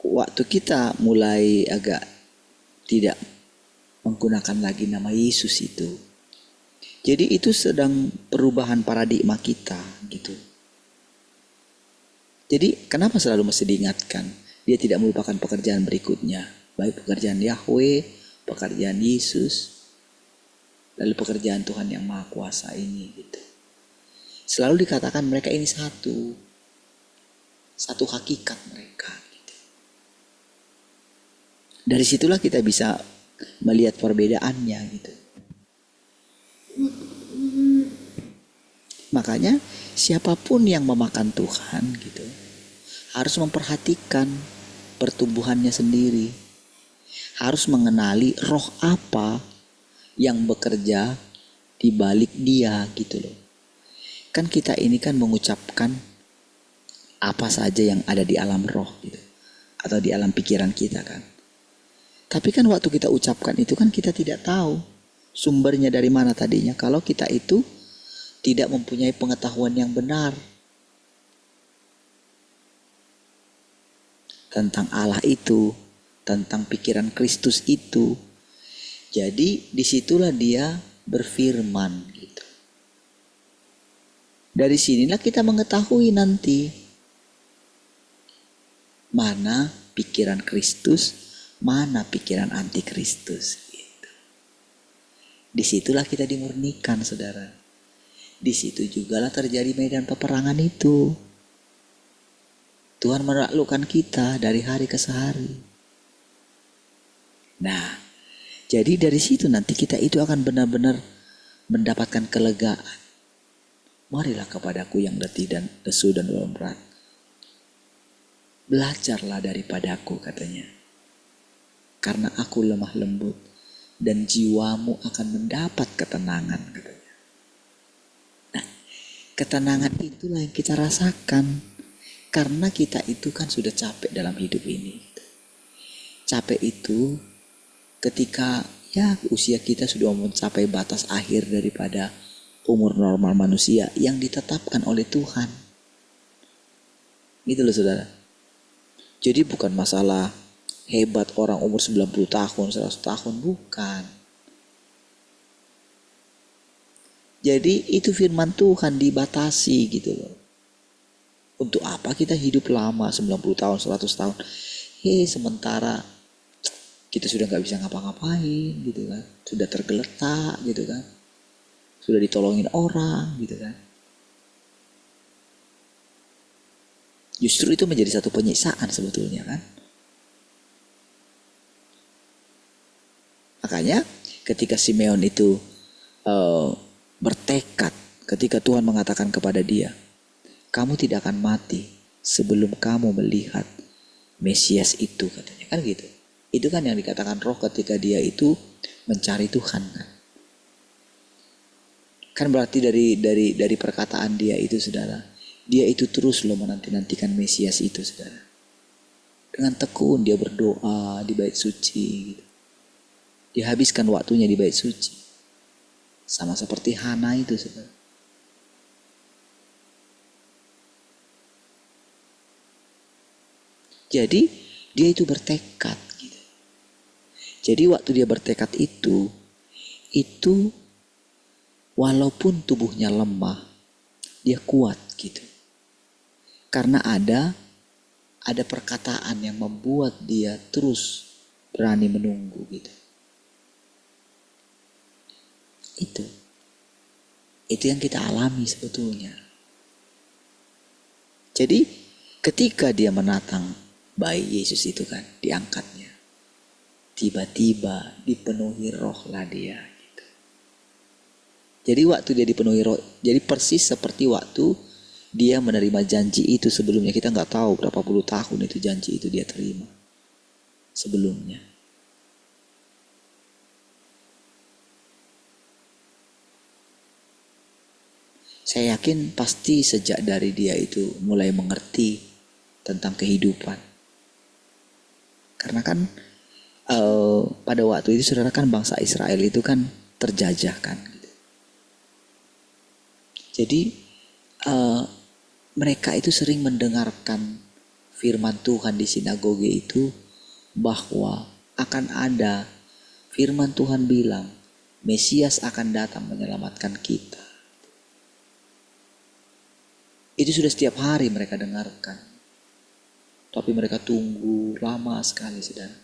waktu kita mulai agak tidak menggunakan lagi nama Yesus itu, jadi itu sedang perubahan paradigma kita gitu. Jadi kenapa selalu mesti diingatkan? Dia tidak melupakan pekerjaan berikutnya, baik pekerjaan Yahweh, pekerjaan Yesus, lalu pekerjaan Tuhan yang Maha Kuasa ini gitu. Selalu dikatakan mereka ini satu hakikat mereka gitu. Dari situlah kita bisa melihat perbedaannya gitu. Makanya siapapun yang memakan Tuhan gitu harus memperhatikan pertumbuhannya sendiri. Harus mengenali roh apa yang bekerja di balik dia gitu loh. Kan kita ini kan mengucapkan apa saja yang ada di alam roh gitu, atau di alam pikiran kita kan. Tapi kan waktu kita ucapkan itu kan kita tidak tahu sumbernya dari mana tadinya. Kalau kita itu tidak mempunyai pengetahuan yang benar tentang Allah itu, tentang pikiran Kristus itu. Jadi disitulah dia berfirman gitu. Dari sinilah kita mengetahui nanti mana pikiran Kristus, mana pikiran antikristus gitu. Disitulah kita dimurnikan saudara. Disitu jugalah terjadi medan peperangan itu. Tuhan menaklukkan kita dari hari ke hari. Nah, jadi dari situ nanti kita itu akan benar-benar mendapatkan kelegaan. Marilah kepadaku yang letih dan lesu dan berat. Belajarlah daripadaku katanya. Karena aku lemah lembut dan jiwamu akan mendapat ketenangan katanya. Nah, ketenangan itulah yang kita rasakan. Karena kita itu kan sudah capek dalam hidup ini. Capek itu ketika ya usia kita sudah mencapai batas akhir daripada umur normal manusia yang ditetapkan oleh Tuhan. Gitu loh saudara. Jadi bukan masalah hebat orang umur 90 tahun, 100 tahun, bukan. Jadi itu firman Tuhan dibatasi gitu loh. Untuk apa kita hidup lama 90 tahun, 100 tahun? Sementara kita sudah nggak bisa ngapa-ngapain gitu kan. Sudah tergeletak gitu kan. Sudah ditolongin orang gitu kan. Justru itu menjadi satu penyiksaan sebetulnya kan. Makanya ketika Simeon itu bertekad, ketika Tuhan mengatakan kepada dia, kamu tidak akan mati sebelum kamu melihat Mesias itu, katanya kan gitu. Itu kan yang dikatakan Roh ketika dia itu mencari Tuhan kan. Kan berarti dari perkataan dia itu, saudara, dia itu terus loh menanti-nantikan Mesias itu, saudara. Dengan tekun dia berdoa di bait suci gitu. Dihabiskan waktunya di bait suci. Sama seperti Hana itu, saudara. Jadi dia itu bertekad gitu. Jadi waktu dia bertekad itu walaupun tubuhnya lemah, dia kuat gitu. Karena ada perkataan yang membuat dia terus berani menunggu gitu. Itu yang kita alami sebetulnya. Jadi ketika dia menatang bayi Yesus itu kan, diangkatnya, tiba-tiba dipenuhi roh lah dia gitu. Jadi waktu dia dipenuhi roh, jadi persis seperti waktu dia menerima janji itu sebelumnya. Kita nggak tahu berapa puluh tahun itu janji itu dia terima sebelumnya. Saya yakin pasti sejak dari dia itu mulai mengerti tentang kehidupan. Karena kan pada waktu itu, saudara, kan bangsa Israel itu kan terjajah kan gitu. Jadi mereka itu sering mendengarkan firman Tuhan di sinagoge itu, bahwa akan ada firman Tuhan bilang Mesias akan datang menyelamatkan kita. Itu sudah setiap hari mereka dengarkan. Tapi mereka tunggu lama sekali, saudara.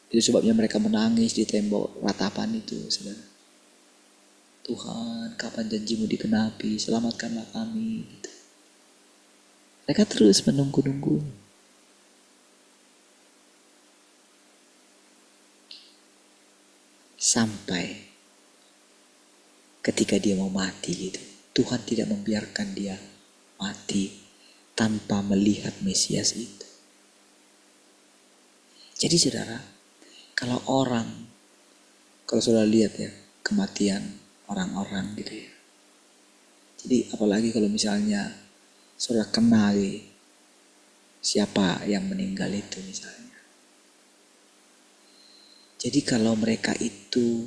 Itu sebabnya mereka menangis di tembok ratapan itu, saudara. Tuhan, kapan janjimu dikenapi, selamatkanlah kami gitu. Mereka terus menunggu-nunggu. Sampai ketika dia mau mati gitu, Tuhan tidak membiarkan dia mati tanpa melihat Mesias itu. Jadi saudara, kalau saudara lihat ya kematian orang-orang gitu ya. Jadi apalagi kalau misalnya saudara kenal siapa yang meninggal itu misalnya. Jadi kalau mereka itu,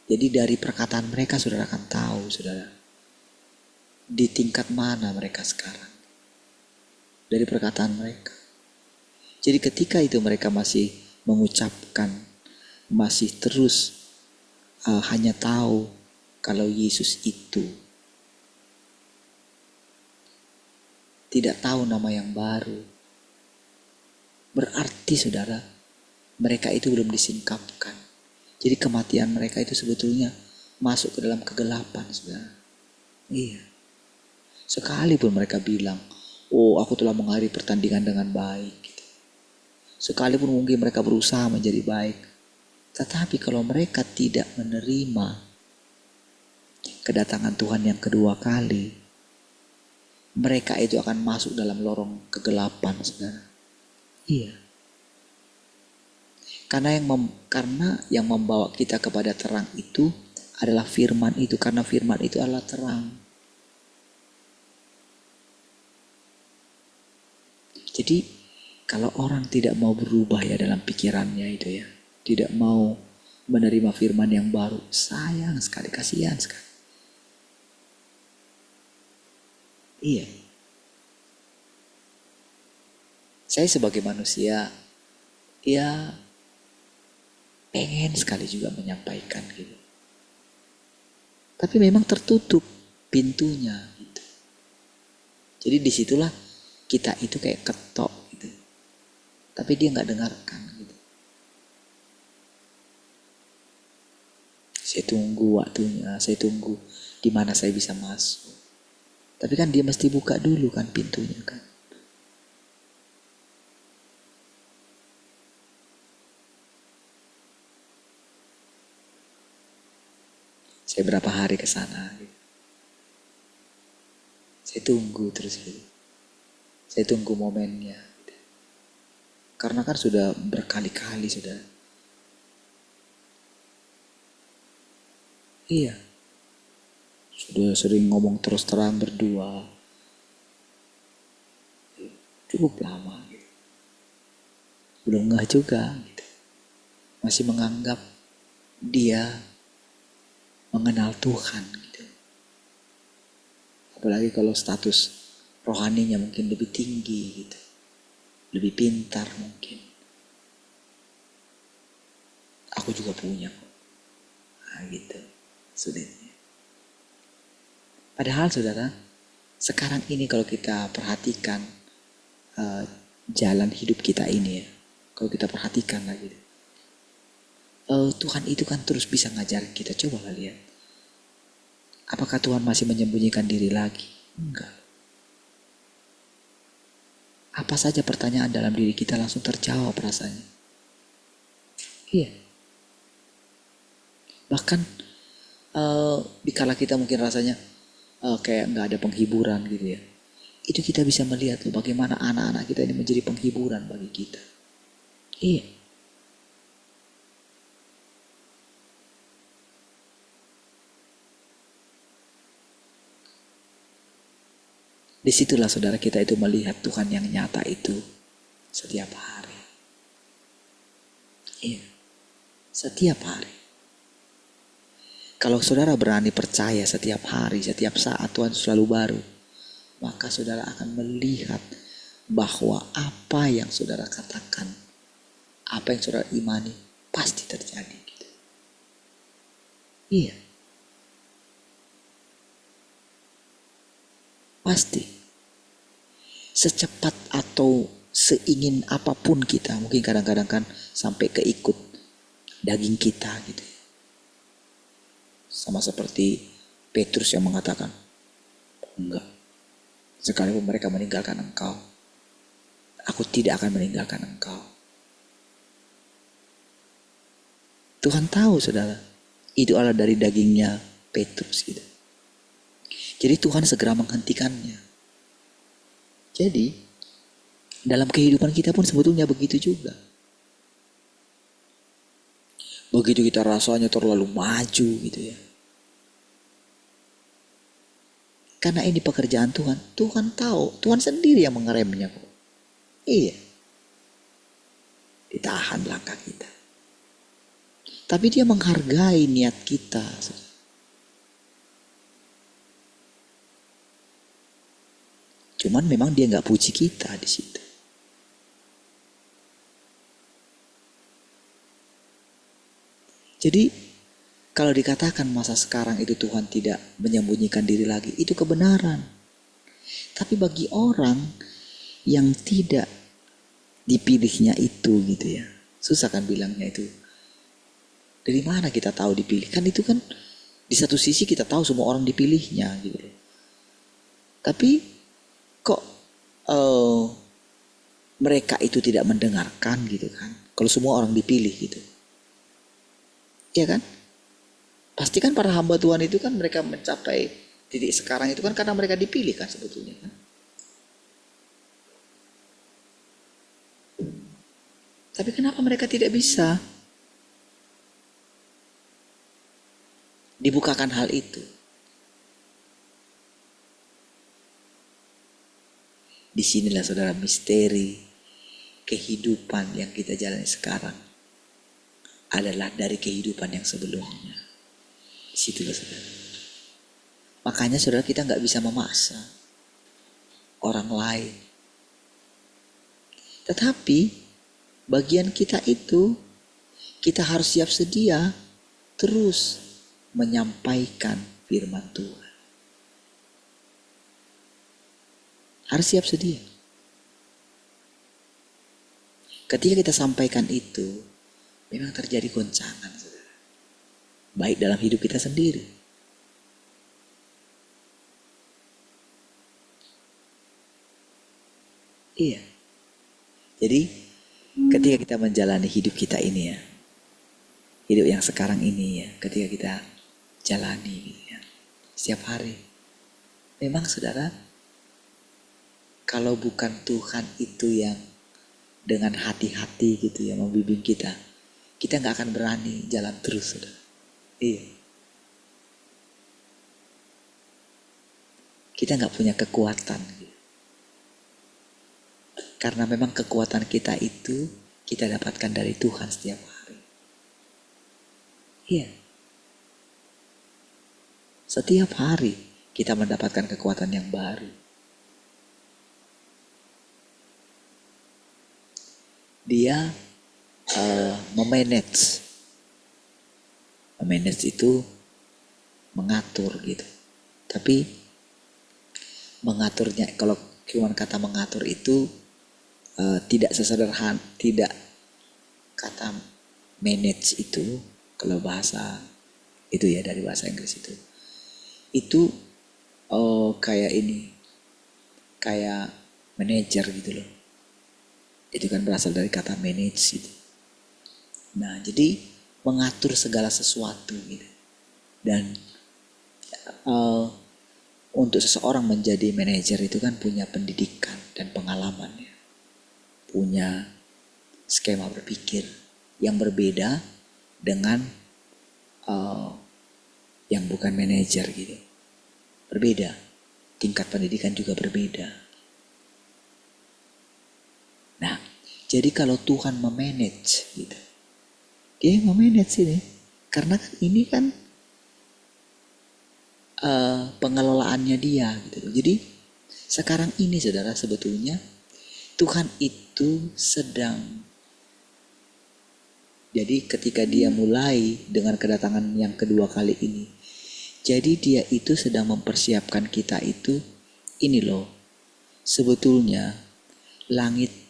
jadi dari perkataan mereka saudara akan tahu, saudara, di tingkat mana mereka sekarang. Dari perkataan mereka. Jadi ketika itu mereka masih mengucapkan, masih terus hanya tahu kalau Yesus itu, tidak tahu nama yang baru, berarti saudara, mereka itu belum disingkapkan. Jadi kematian mereka itu sebetulnya masuk ke dalam kegelapan, saudara. Iya. Sekalipun mereka bilang, oh aku telah mengakhiri pertandingan dengan baik gitu. Sekalipun mungkin mereka berusaha menjadi baik, tetapi kalau mereka tidak menerima kedatangan Tuhan yang kedua kali, mereka itu akan masuk dalam lorong kegelapan, saudara. Iya. Karena yang membawa kita kepada terang itu adalah firman itu. Karena firman itu adalah terang. Jadi kalau orang tidak mau berubah ya dalam pikirannya itu ya, tidak mau menerima firman yang baru, sayang sekali, kasihan sekali. Iya. Saya sebagai manusia, ya pengen sekali juga menyampaikan gitu. Tapi memang tertutup pintunya gitu. Jadi disitulah kita itu kayak ketok gitu. Tapi dia nggak dengarkan gitu. Saya tunggu waktunya, saya tunggu di mana saya bisa masuk. Tapi kan dia mesti buka dulu kan pintunya kan. Saya berapa hari ke sana gitu. Saya tunggu terus gitu. Saya tunggu momennya gitu. Karena kan sudah berkali-kali sudah. Iya. Sudah sering ngomong terus terang berdua. Cukup lama gitu. Belum ngeh juga gitu. Masih menganggap dia mengenal Tuhan gitu. Apalagi kalau status rohaninya mungkin lebih tinggi gitu. Lebih pintar mungkin. Aku juga punya kok. Nah gitu. Sulitnya. Padahal saudara, sekarang ini kalau kita perhatikan jalan hidup kita ini ya. Kalau kita perhatikan lagi. Tuhan itu kan terus bisa ngajarin kita. Coba lihat. Apakah Tuhan masih menyembunyikan diri lagi? Enggak. Apa saja pertanyaan dalam diri kita langsung terjawab rasanya. Iya. Bahkan dikala kita mungkin rasanya kayak nggak ada penghiburan gitu ya. Itu kita bisa melihat loh bagaimana anak-anak kita ini menjadi penghiburan bagi kita. Iya. Disitulah saudara kita itu melihat Tuhan yang nyata itu setiap hari. Iya. Setiap hari. Kalau saudara berani percaya setiap hari, setiap saat Tuhan selalu baru, maka saudara akan melihat bahwa apa yang saudara katakan, apa yang saudara imani, pasti terjadi. Gitu. Iya. Pasti. Secepat atau seingin apapun kita, mungkin kadang-kadang kan sampai keikut daging kita gitu. Sama seperti Petrus yang mengatakan, enggak, sekalipun mereka meninggalkan engkau, aku tidak akan meninggalkan engkau. Tuhan tahu saudara, itu adalah dari dagingnya Petrus gitu. Jadi Tuhan segera menghentikannya. Jadi dalam kehidupan kita pun sebetulnya begitu juga. Begitu kita rasanya terlalu maju gitu ya. Karena ini pekerjaan Tuhan. Tuhan tahu. Tuhan sendiri yang mengeremnya kok. Iya. Ditahan langkah kita. Tapi dia menghargai niat kita. Cuman memang dia nggak puji kita di situ. Jadi kalau dikatakan masa sekarang itu Tuhan tidak menyembunyikan diri lagi, itu kebenaran. Tapi bagi orang yang tidak dipilihnya itu gitu ya, susah kan bilangnya itu. Dari mana kita tahu dipilih? Kan itu kan di satu sisi kita tahu semua orang dipilihnya gitu. Tapi kok mereka itu tidak mendengarkan gitu kan? Kalau semua orang dipilih gitu. Iya kan? Pasti kan para hamba Tuhan itu kan mereka mencapai titik sekarang itu kan karena mereka dipilih kan sebetulnya kan. Tapi kenapa mereka tidak bisa dibukakan hal itu? Disinilah saudara misteri kehidupan yang kita jalani sekarang adalah dari kehidupan yang sebelumnya. Disitulah saudara. Makanya saudara kita nggak bisa memaksa orang lain. Tetapi bagian kita itu kita harus siap sedia terus menyampaikan firman Tuhan. Harus siap sedia. Ketika kita sampaikan itu, memang terjadi goncangan, saudara. Baik dalam hidup kita sendiri. Iya. Jadi ketika kita menjalani hidup kita ini ya, hidup yang sekarang ini ya, ketika kita jalani gitu ya, setiap hari. Memang saudara, kalau bukan Tuhan itu yang dengan hati-hati gitu ya membimbing kita nggak akan berani jalan terus, saudara. Iya. Kita nggak punya kekuatan gitu. Karena memang kekuatan kita itu kita dapatkan dari Tuhan setiap hari. Iya. Setiap hari kita mendapatkan kekuatan yang baru. Dia memanage itu mengatur gitu. Tapi mengaturnya, kalau cuma kata mengatur itu tidak sesederhana, tidak kata manage itu kalau bahasa itu ya, dari bahasa Inggris itu kayak ini, kayak manajer gitu loh. Itu kan berasal dari kata manage gitu. Nah, jadi mengatur segala sesuatu gitu. Dan untuk seseorang menjadi manajer itu kan punya pendidikan dan pengalaman ya. Punya skema berpikir yang berbeda dengan yang bukan manajer gitu. Berbeda. Tingkat pendidikan juga berbeda. Nah, jadi kalau Tuhan memanage gitu, dia memanage ini, karena ini kan pengelolaannya dia gitu. Jadi sekarang ini saudara, sebetulnya Tuhan itu sedang, jadi ketika dia mulai dengan kedatangan yang kedua kali ini, jadi dia itu sedang mempersiapkan kita itu, ini loh, sebetulnya langit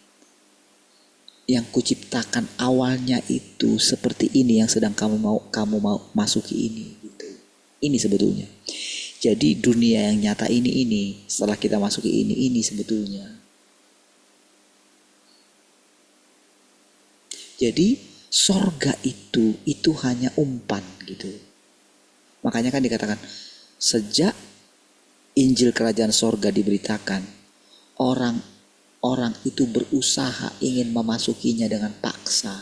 yang kuciptakan awalnya itu seperti ini yang sedang kamu mau masuki ini gitu. Ini sebetulnya. Jadi dunia yang nyata ini setelah kita masuki ini sebetulnya. Jadi sorga itu hanya umpan gitu. Makanya kan dikatakan sejak Injil Kerajaan Sorga diberitakan, orang itu berusaha ingin memasukinya dengan paksa.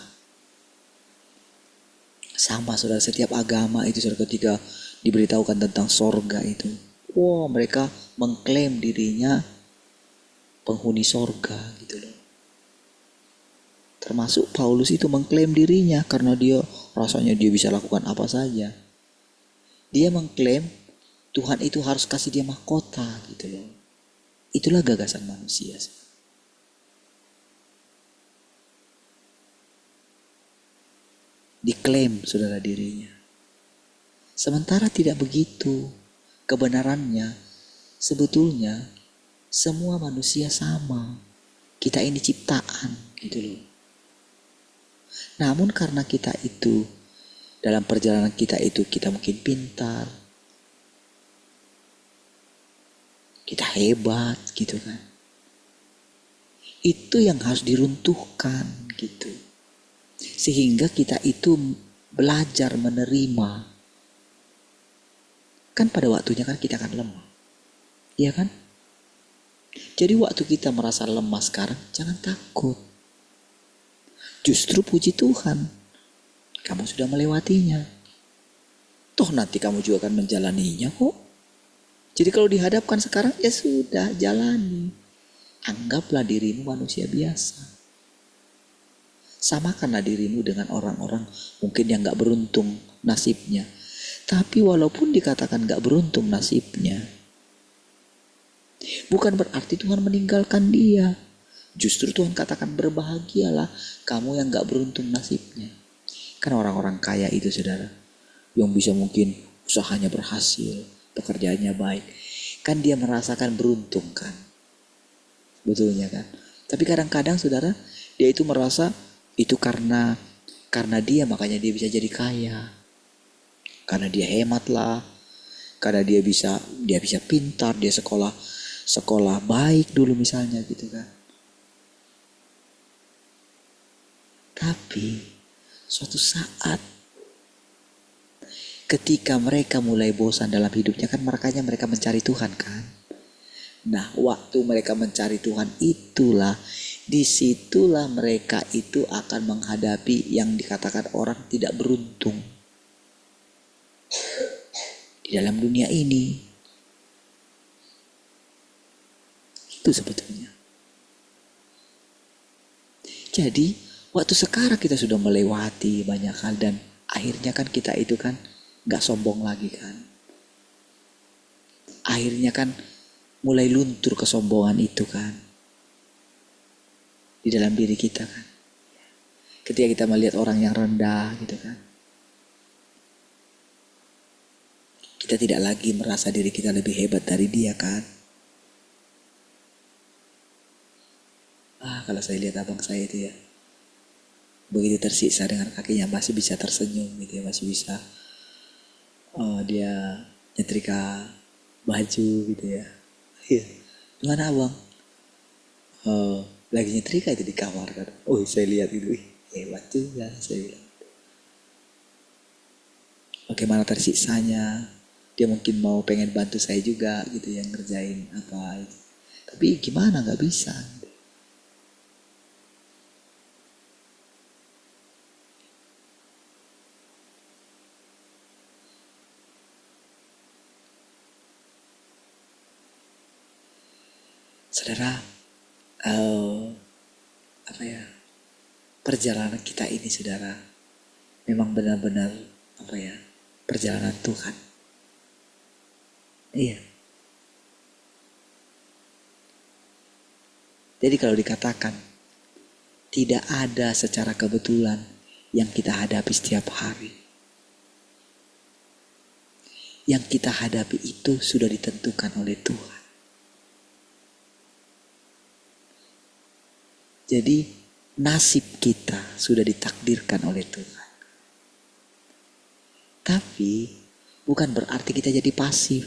Sama saudara, setiap agama itu saudara, ketika diberitahukan tentang sorga itu, mereka mengklaim dirinya penghuni sorga gitu loh. Termasuk Paulus itu mengklaim dirinya karena dia rasanya dia bisa lakukan apa saja. Dia mengklaim Tuhan itu harus kasih dia mahkota gitu loh. Itulah gagasan manusia. Diklaim saudara dirinya. Sementara tidak begitu. Kebenarannya sebetulnya semua manusia sama. Kita ini ciptaan gitu loh. Namun karena kita itu dalam perjalanan kita itu kita mungkin pintar, kita hebat gitu kan. Itu yang harus diruntuhkan gitu. Sehingga kita itu belajar menerima. Kan pada waktunya kan kita akan lemah. Iya kan? Jadi waktu kita merasa lemah sekarang, jangan takut. Justru puji Tuhan, kamu sudah melewatinya. Toh nanti kamu juga akan menjalaninya kok. Jadi kalau dihadapkan sekarang, ya sudah, jalani. Anggaplah dirimu manusia biasa. Samakanlah dirimu dengan orang-orang mungkin yang gak beruntung nasibnya. Tapi walaupun dikatakan gak beruntung nasibnya, bukan berarti Tuhan meninggalkan dia. Justru Tuhan katakan berbahagialah kamu yang gak beruntung nasibnya. Kan orang-orang kaya itu saudara, yang bisa mungkin usahanya berhasil, pekerjaannya baik, kan dia merasakan beruntung kan. betulnya kan. Tapi kadang-kadang saudara, dia itu merasa itu karena dia makanya dia bisa jadi kaya. Karena dia hemat lah, karena dia bisa pintar, dia sekolah baik dulu misalnya gitu kan. Tapi suatu saat ketika mereka mulai bosan dalam hidupnya kan, makanya mereka mencari Tuhan kan. Nah, waktu mereka mencari Tuhan itulah, disitulah mereka itu akan menghadapi yang dikatakan orang tidak beruntung di dalam dunia ini. Itu sebetulnya. Jadi waktu sekarang kita sudah melewati banyak hal dan akhirnya kan kita itu kan gak sombong lagi kan. Akhirnya kan mulai luntur kesombongan itu kan di dalam diri kita kan. Ketika kita melihat orang yang rendah gitu kan, kita tidak lagi merasa diri kita lebih hebat dari dia kan. Kalau saya lihat abang saya itu ya, begitu tersiksa dengan kakinya masih bisa tersenyum gitu ya, masih bisa dia nyetrika baju gitu ya. Iya, gimana abang? Lagi nyetrika itu di kamar kan. Oh saya lihat itu, hebat juga saya bilang. Bagaimana tersiksanya, dia mungkin mau pengen bantu saya juga gitu ya, ngerjain apa gitu. Tapi gimana, gak bisa gitu. Saudara, perjalanan kita ini saudara, memang benar-benar perjalanan Tuhan. Iya. Jadi kalau dikatakan tidak ada secara kebetulan yang kita hadapi setiap hari. Yang kita hadapi itu sudah ditentukan oleh Tuhan. Jadi nasib kita sudah ditakdirkan oleh Tuhan. Tapi bukan berarti kita jadi pasif.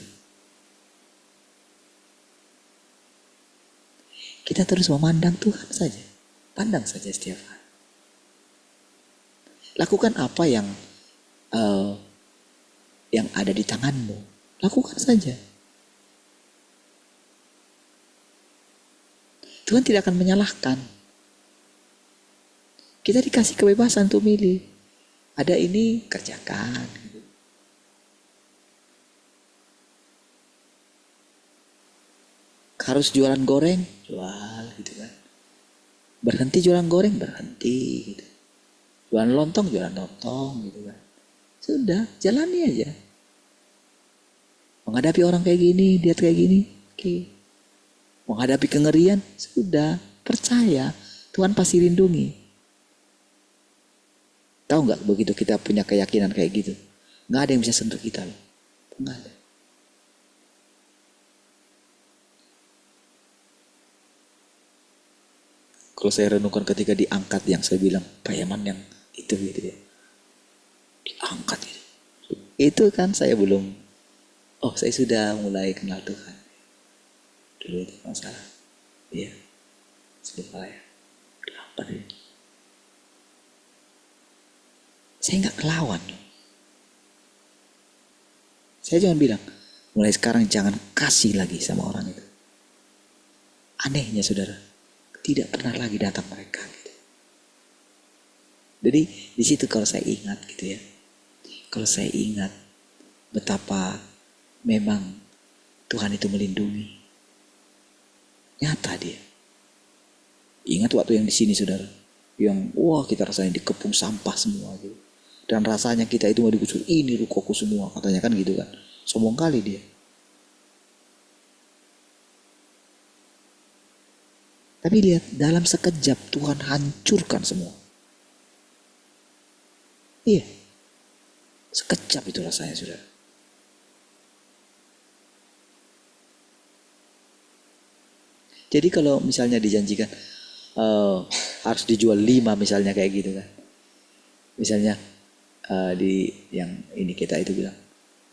Kita terus memandang Tuhan saja. Pandang saja setiap hari. Lakukan apa yang ada di tanganmu. Lakukan saja. Tuhan tidak akan menyalahkan. Kita dikasih kebebasan untuk milih. Ada ini, kerjakan. Harus jualan goreng, jual gitu kan. Berhenti jualan goreng, berhenti gitu. Jualan lontong gitu kan. Sudah, jalani aja. Menghadapi orang kayak gini, dia kayak gini, oke. Menghadapi kengerian, sudah, percaya Tuhan pasti lindungi. Tahu nggak, begitu kita punya keyakinan kayak gitu, nggak ada yang bisa sentuh kita loh, nggak ada. Kalau saya renungkan ketika diangkat yang saya bilang Pak Yaman yang itu gitu ya, diangkat gitu. Itu kan saya belum, saya sudah mulai kenal Tuhan. Dulu itu masalah, iya, lupa ya, apa ya? Saya nggak kelawan. Saya cuma bilang, mulai sekarang jangan kasih lagi sama orang itu. Anehnya saudara, tidak pernah lagi datang mereka gitu. Jadi di situ kalau saya ingat gitu ya, kalau saya ingat betapa memang Tuhan itu melindungi, nyata dia. Ingat waktu yang di sini saudara, yang kita rasanya dikepung sampah semua gitu, dan rasanya kita itu mau digusur, ini rukoku semua katanya kan gitu kan, sombong kali dia. Tapi lihat, dalam sekejap Tuhan hancurkan semua. Iya. Sekejap itu rasanya saudara. Jadi kalau misalnya dijanjikan harus dijual 5 misalnya kayak gitu kan. Misalnya di yang ini kita itu bilang,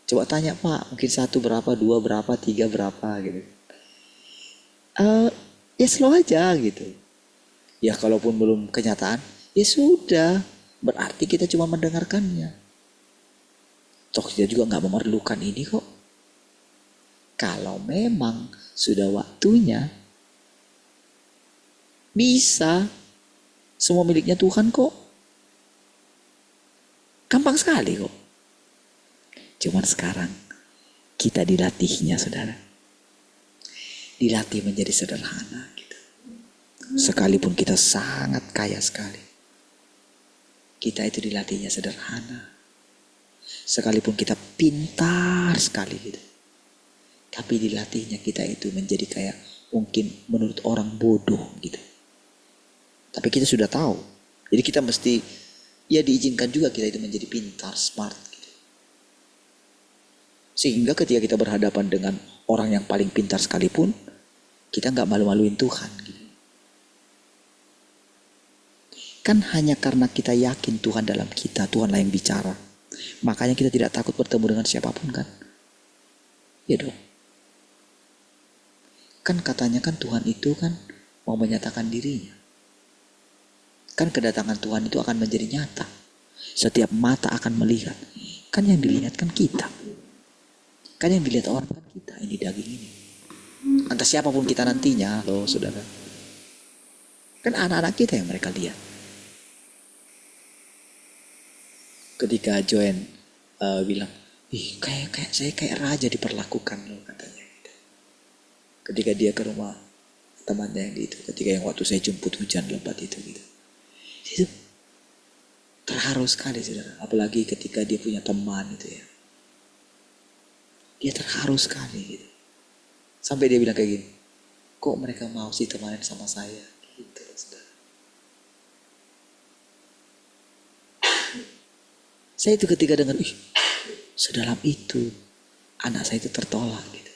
coba tanya Pak, mungkin 1 berapa, 2 berapa, 3 berapa gitu. Ya slow aja gitu. Ya kalaupun belum kenyataan, ya sudah. Berarti kita cuma mendengarkannya. Toh kita juga nggak memerlukan ini kok. Kalau memang sudah waktunya, bisa. Semua miliknya Tuhan kok. Gampang sekali kok. Cuman sekarang kita dilatihnya, saudara. Dilatih menjadi sederhana gitu. Sekalipun kita sangat kaya sekali, kita itu dilatihnya sederhana. Sekalipun kita pintar sekali gitu, tapi dilatihnya kita itu menjadi kayak mungkin menurut orang bodoh gitu. Tapi kita sudah tahu. Jadi kita mesti, ya diizinkan juga kita itu menjadi pintar, smart gitu. Sehingga ketika kita berhadapan dengan orang yang paling pintar sekalipun, kita gak malu-maluin Tuhan gitu. Kan hanya karena kita yakin Tuhan dalam kita, Tuhanlah yang bicara. Makanya kita tidak takut bertemu dengan siapapun kan. Ya dong. Kan katanya kan Tuhan itu kan mau menyatakan dirinya. Kan kedatangan Tuhan itu akan menjadi nyata. Setiap mata akan melihat. Kan yang dilihat kan kita. Kan yang dilihat orang kan kita. Ini daging ini. Entah siapapun kita nantinya loh saudara. Kan anak-anak kita yang mereka lihat. Ketika Joen bilang, ih kayak saya kayak raja diperlakukan loh katanya. Gitu. Ketika dia ke rumah temannya yang itu, ketika yang waktu saya jemput hujan lebat itu gitu. Itu terharu sekali saudara. Apalagi ketika dia punya teman itu ya. Dia terharu sekali gitu. Sampai dia bilang kayak gini, kok mereka mau sih temanin sama saya gitu saudara. Saya itu ketika dengar, sedalam itu anak saya itu tertolak gitu.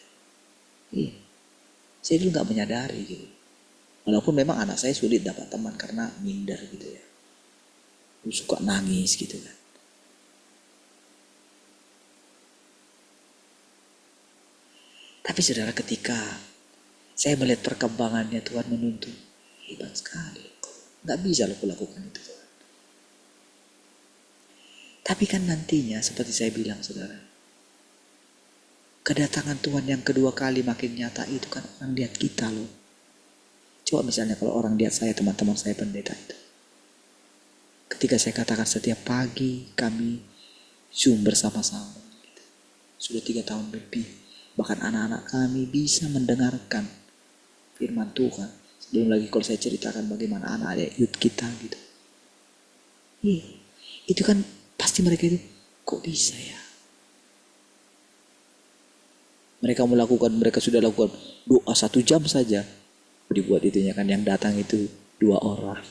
Iya. Saya dulu gak menyadari gitu. Walaupun memang anak saya sulit dapat teman karena minder gitu ya. Suka nangis gitu kan. Tapi saudara ketika saya melihat perkembangannya Tuhan menuntun, hebat sekali. Gak bisa loh lakukan itu Tuhan. Tapi kan nantinya seperti saya bilang saudara, kedatangan Tuhan yang kedua kali makin nyata itu kan orang lihat kita loh. Coba misalnya kalau orang lihat saya, teman-teman saya pendeta itu. Ketika saya katakan setiap pagi kami Zoom bersama-sama. Gitu. Sudah 3 tahun lebih. Bahkan anak-anak kami bisa mendengarkan firman Tuhan. Belum lagi kalau saya ceritakan bagaimana anak-anak youth kita gitu. Itu kan pasti mereka itu, kok bisa ya? Mereka sudah lakukan doa 1 jam saja. Dibuat itunya kan yang datang itu 2 orang,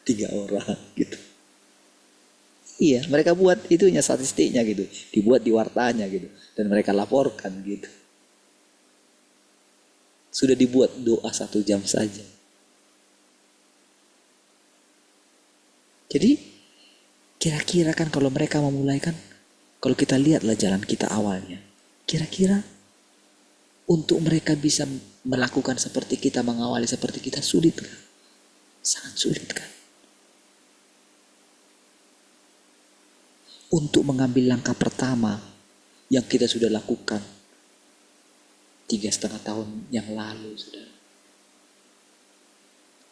3 orang gitu. Iya, mereka buat itunya statistiknya gitu. Dibuat di wartanya gitu. Dan mereka laporkan gitu. Sudah dibuat doa 1 jam saja. Jadi kira-kira kan kalau mereka memulai kan, kalau kita lihatlah jalan kita awalnya. Kira-kira untuk mereka bisa melakukan seperti kita, mengawali seperti kita, sulit kan? Sangat sulit kan? Untuk mengambil langkah pertama yang kita sudah lakukan 3,5 tahun yang lalu saudara.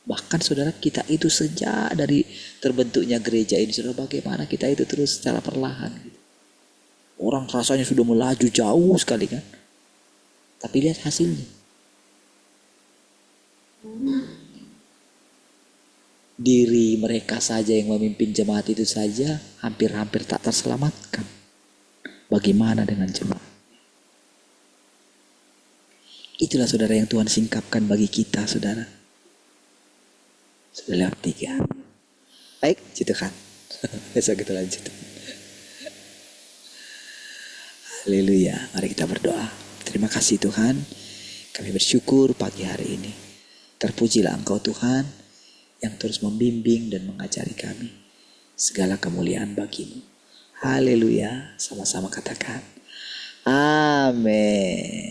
Bahkan saudara kita itu sejak dari terbentuknya gereja ini saudara, bagaimana kita itu terus secara perlahan gitu. Orang rasanya sudah melaju jauh sekali kan. Tapi lihat hasilnya. Diri mereka saja yang memimpin jemaat itu saja hampir-hampir tak terselamatkan. Bagaimana dengan jemaat? Itulah saudara yang Tuhan singkapkan bagi kita saudara. Sudah lewat 3. Baik, gitu kan. Besok kita lanjut. Haleluya. Mari kita berdoa. Terima kasih Tuhan. Kami bersyukur pagi hari ini. Terpujilah Engkau Tuhan yang terus membimbing dan mengajari kami. Segala kemuliaan bagimu. Haleluya. Sama-sama katakan. Amin.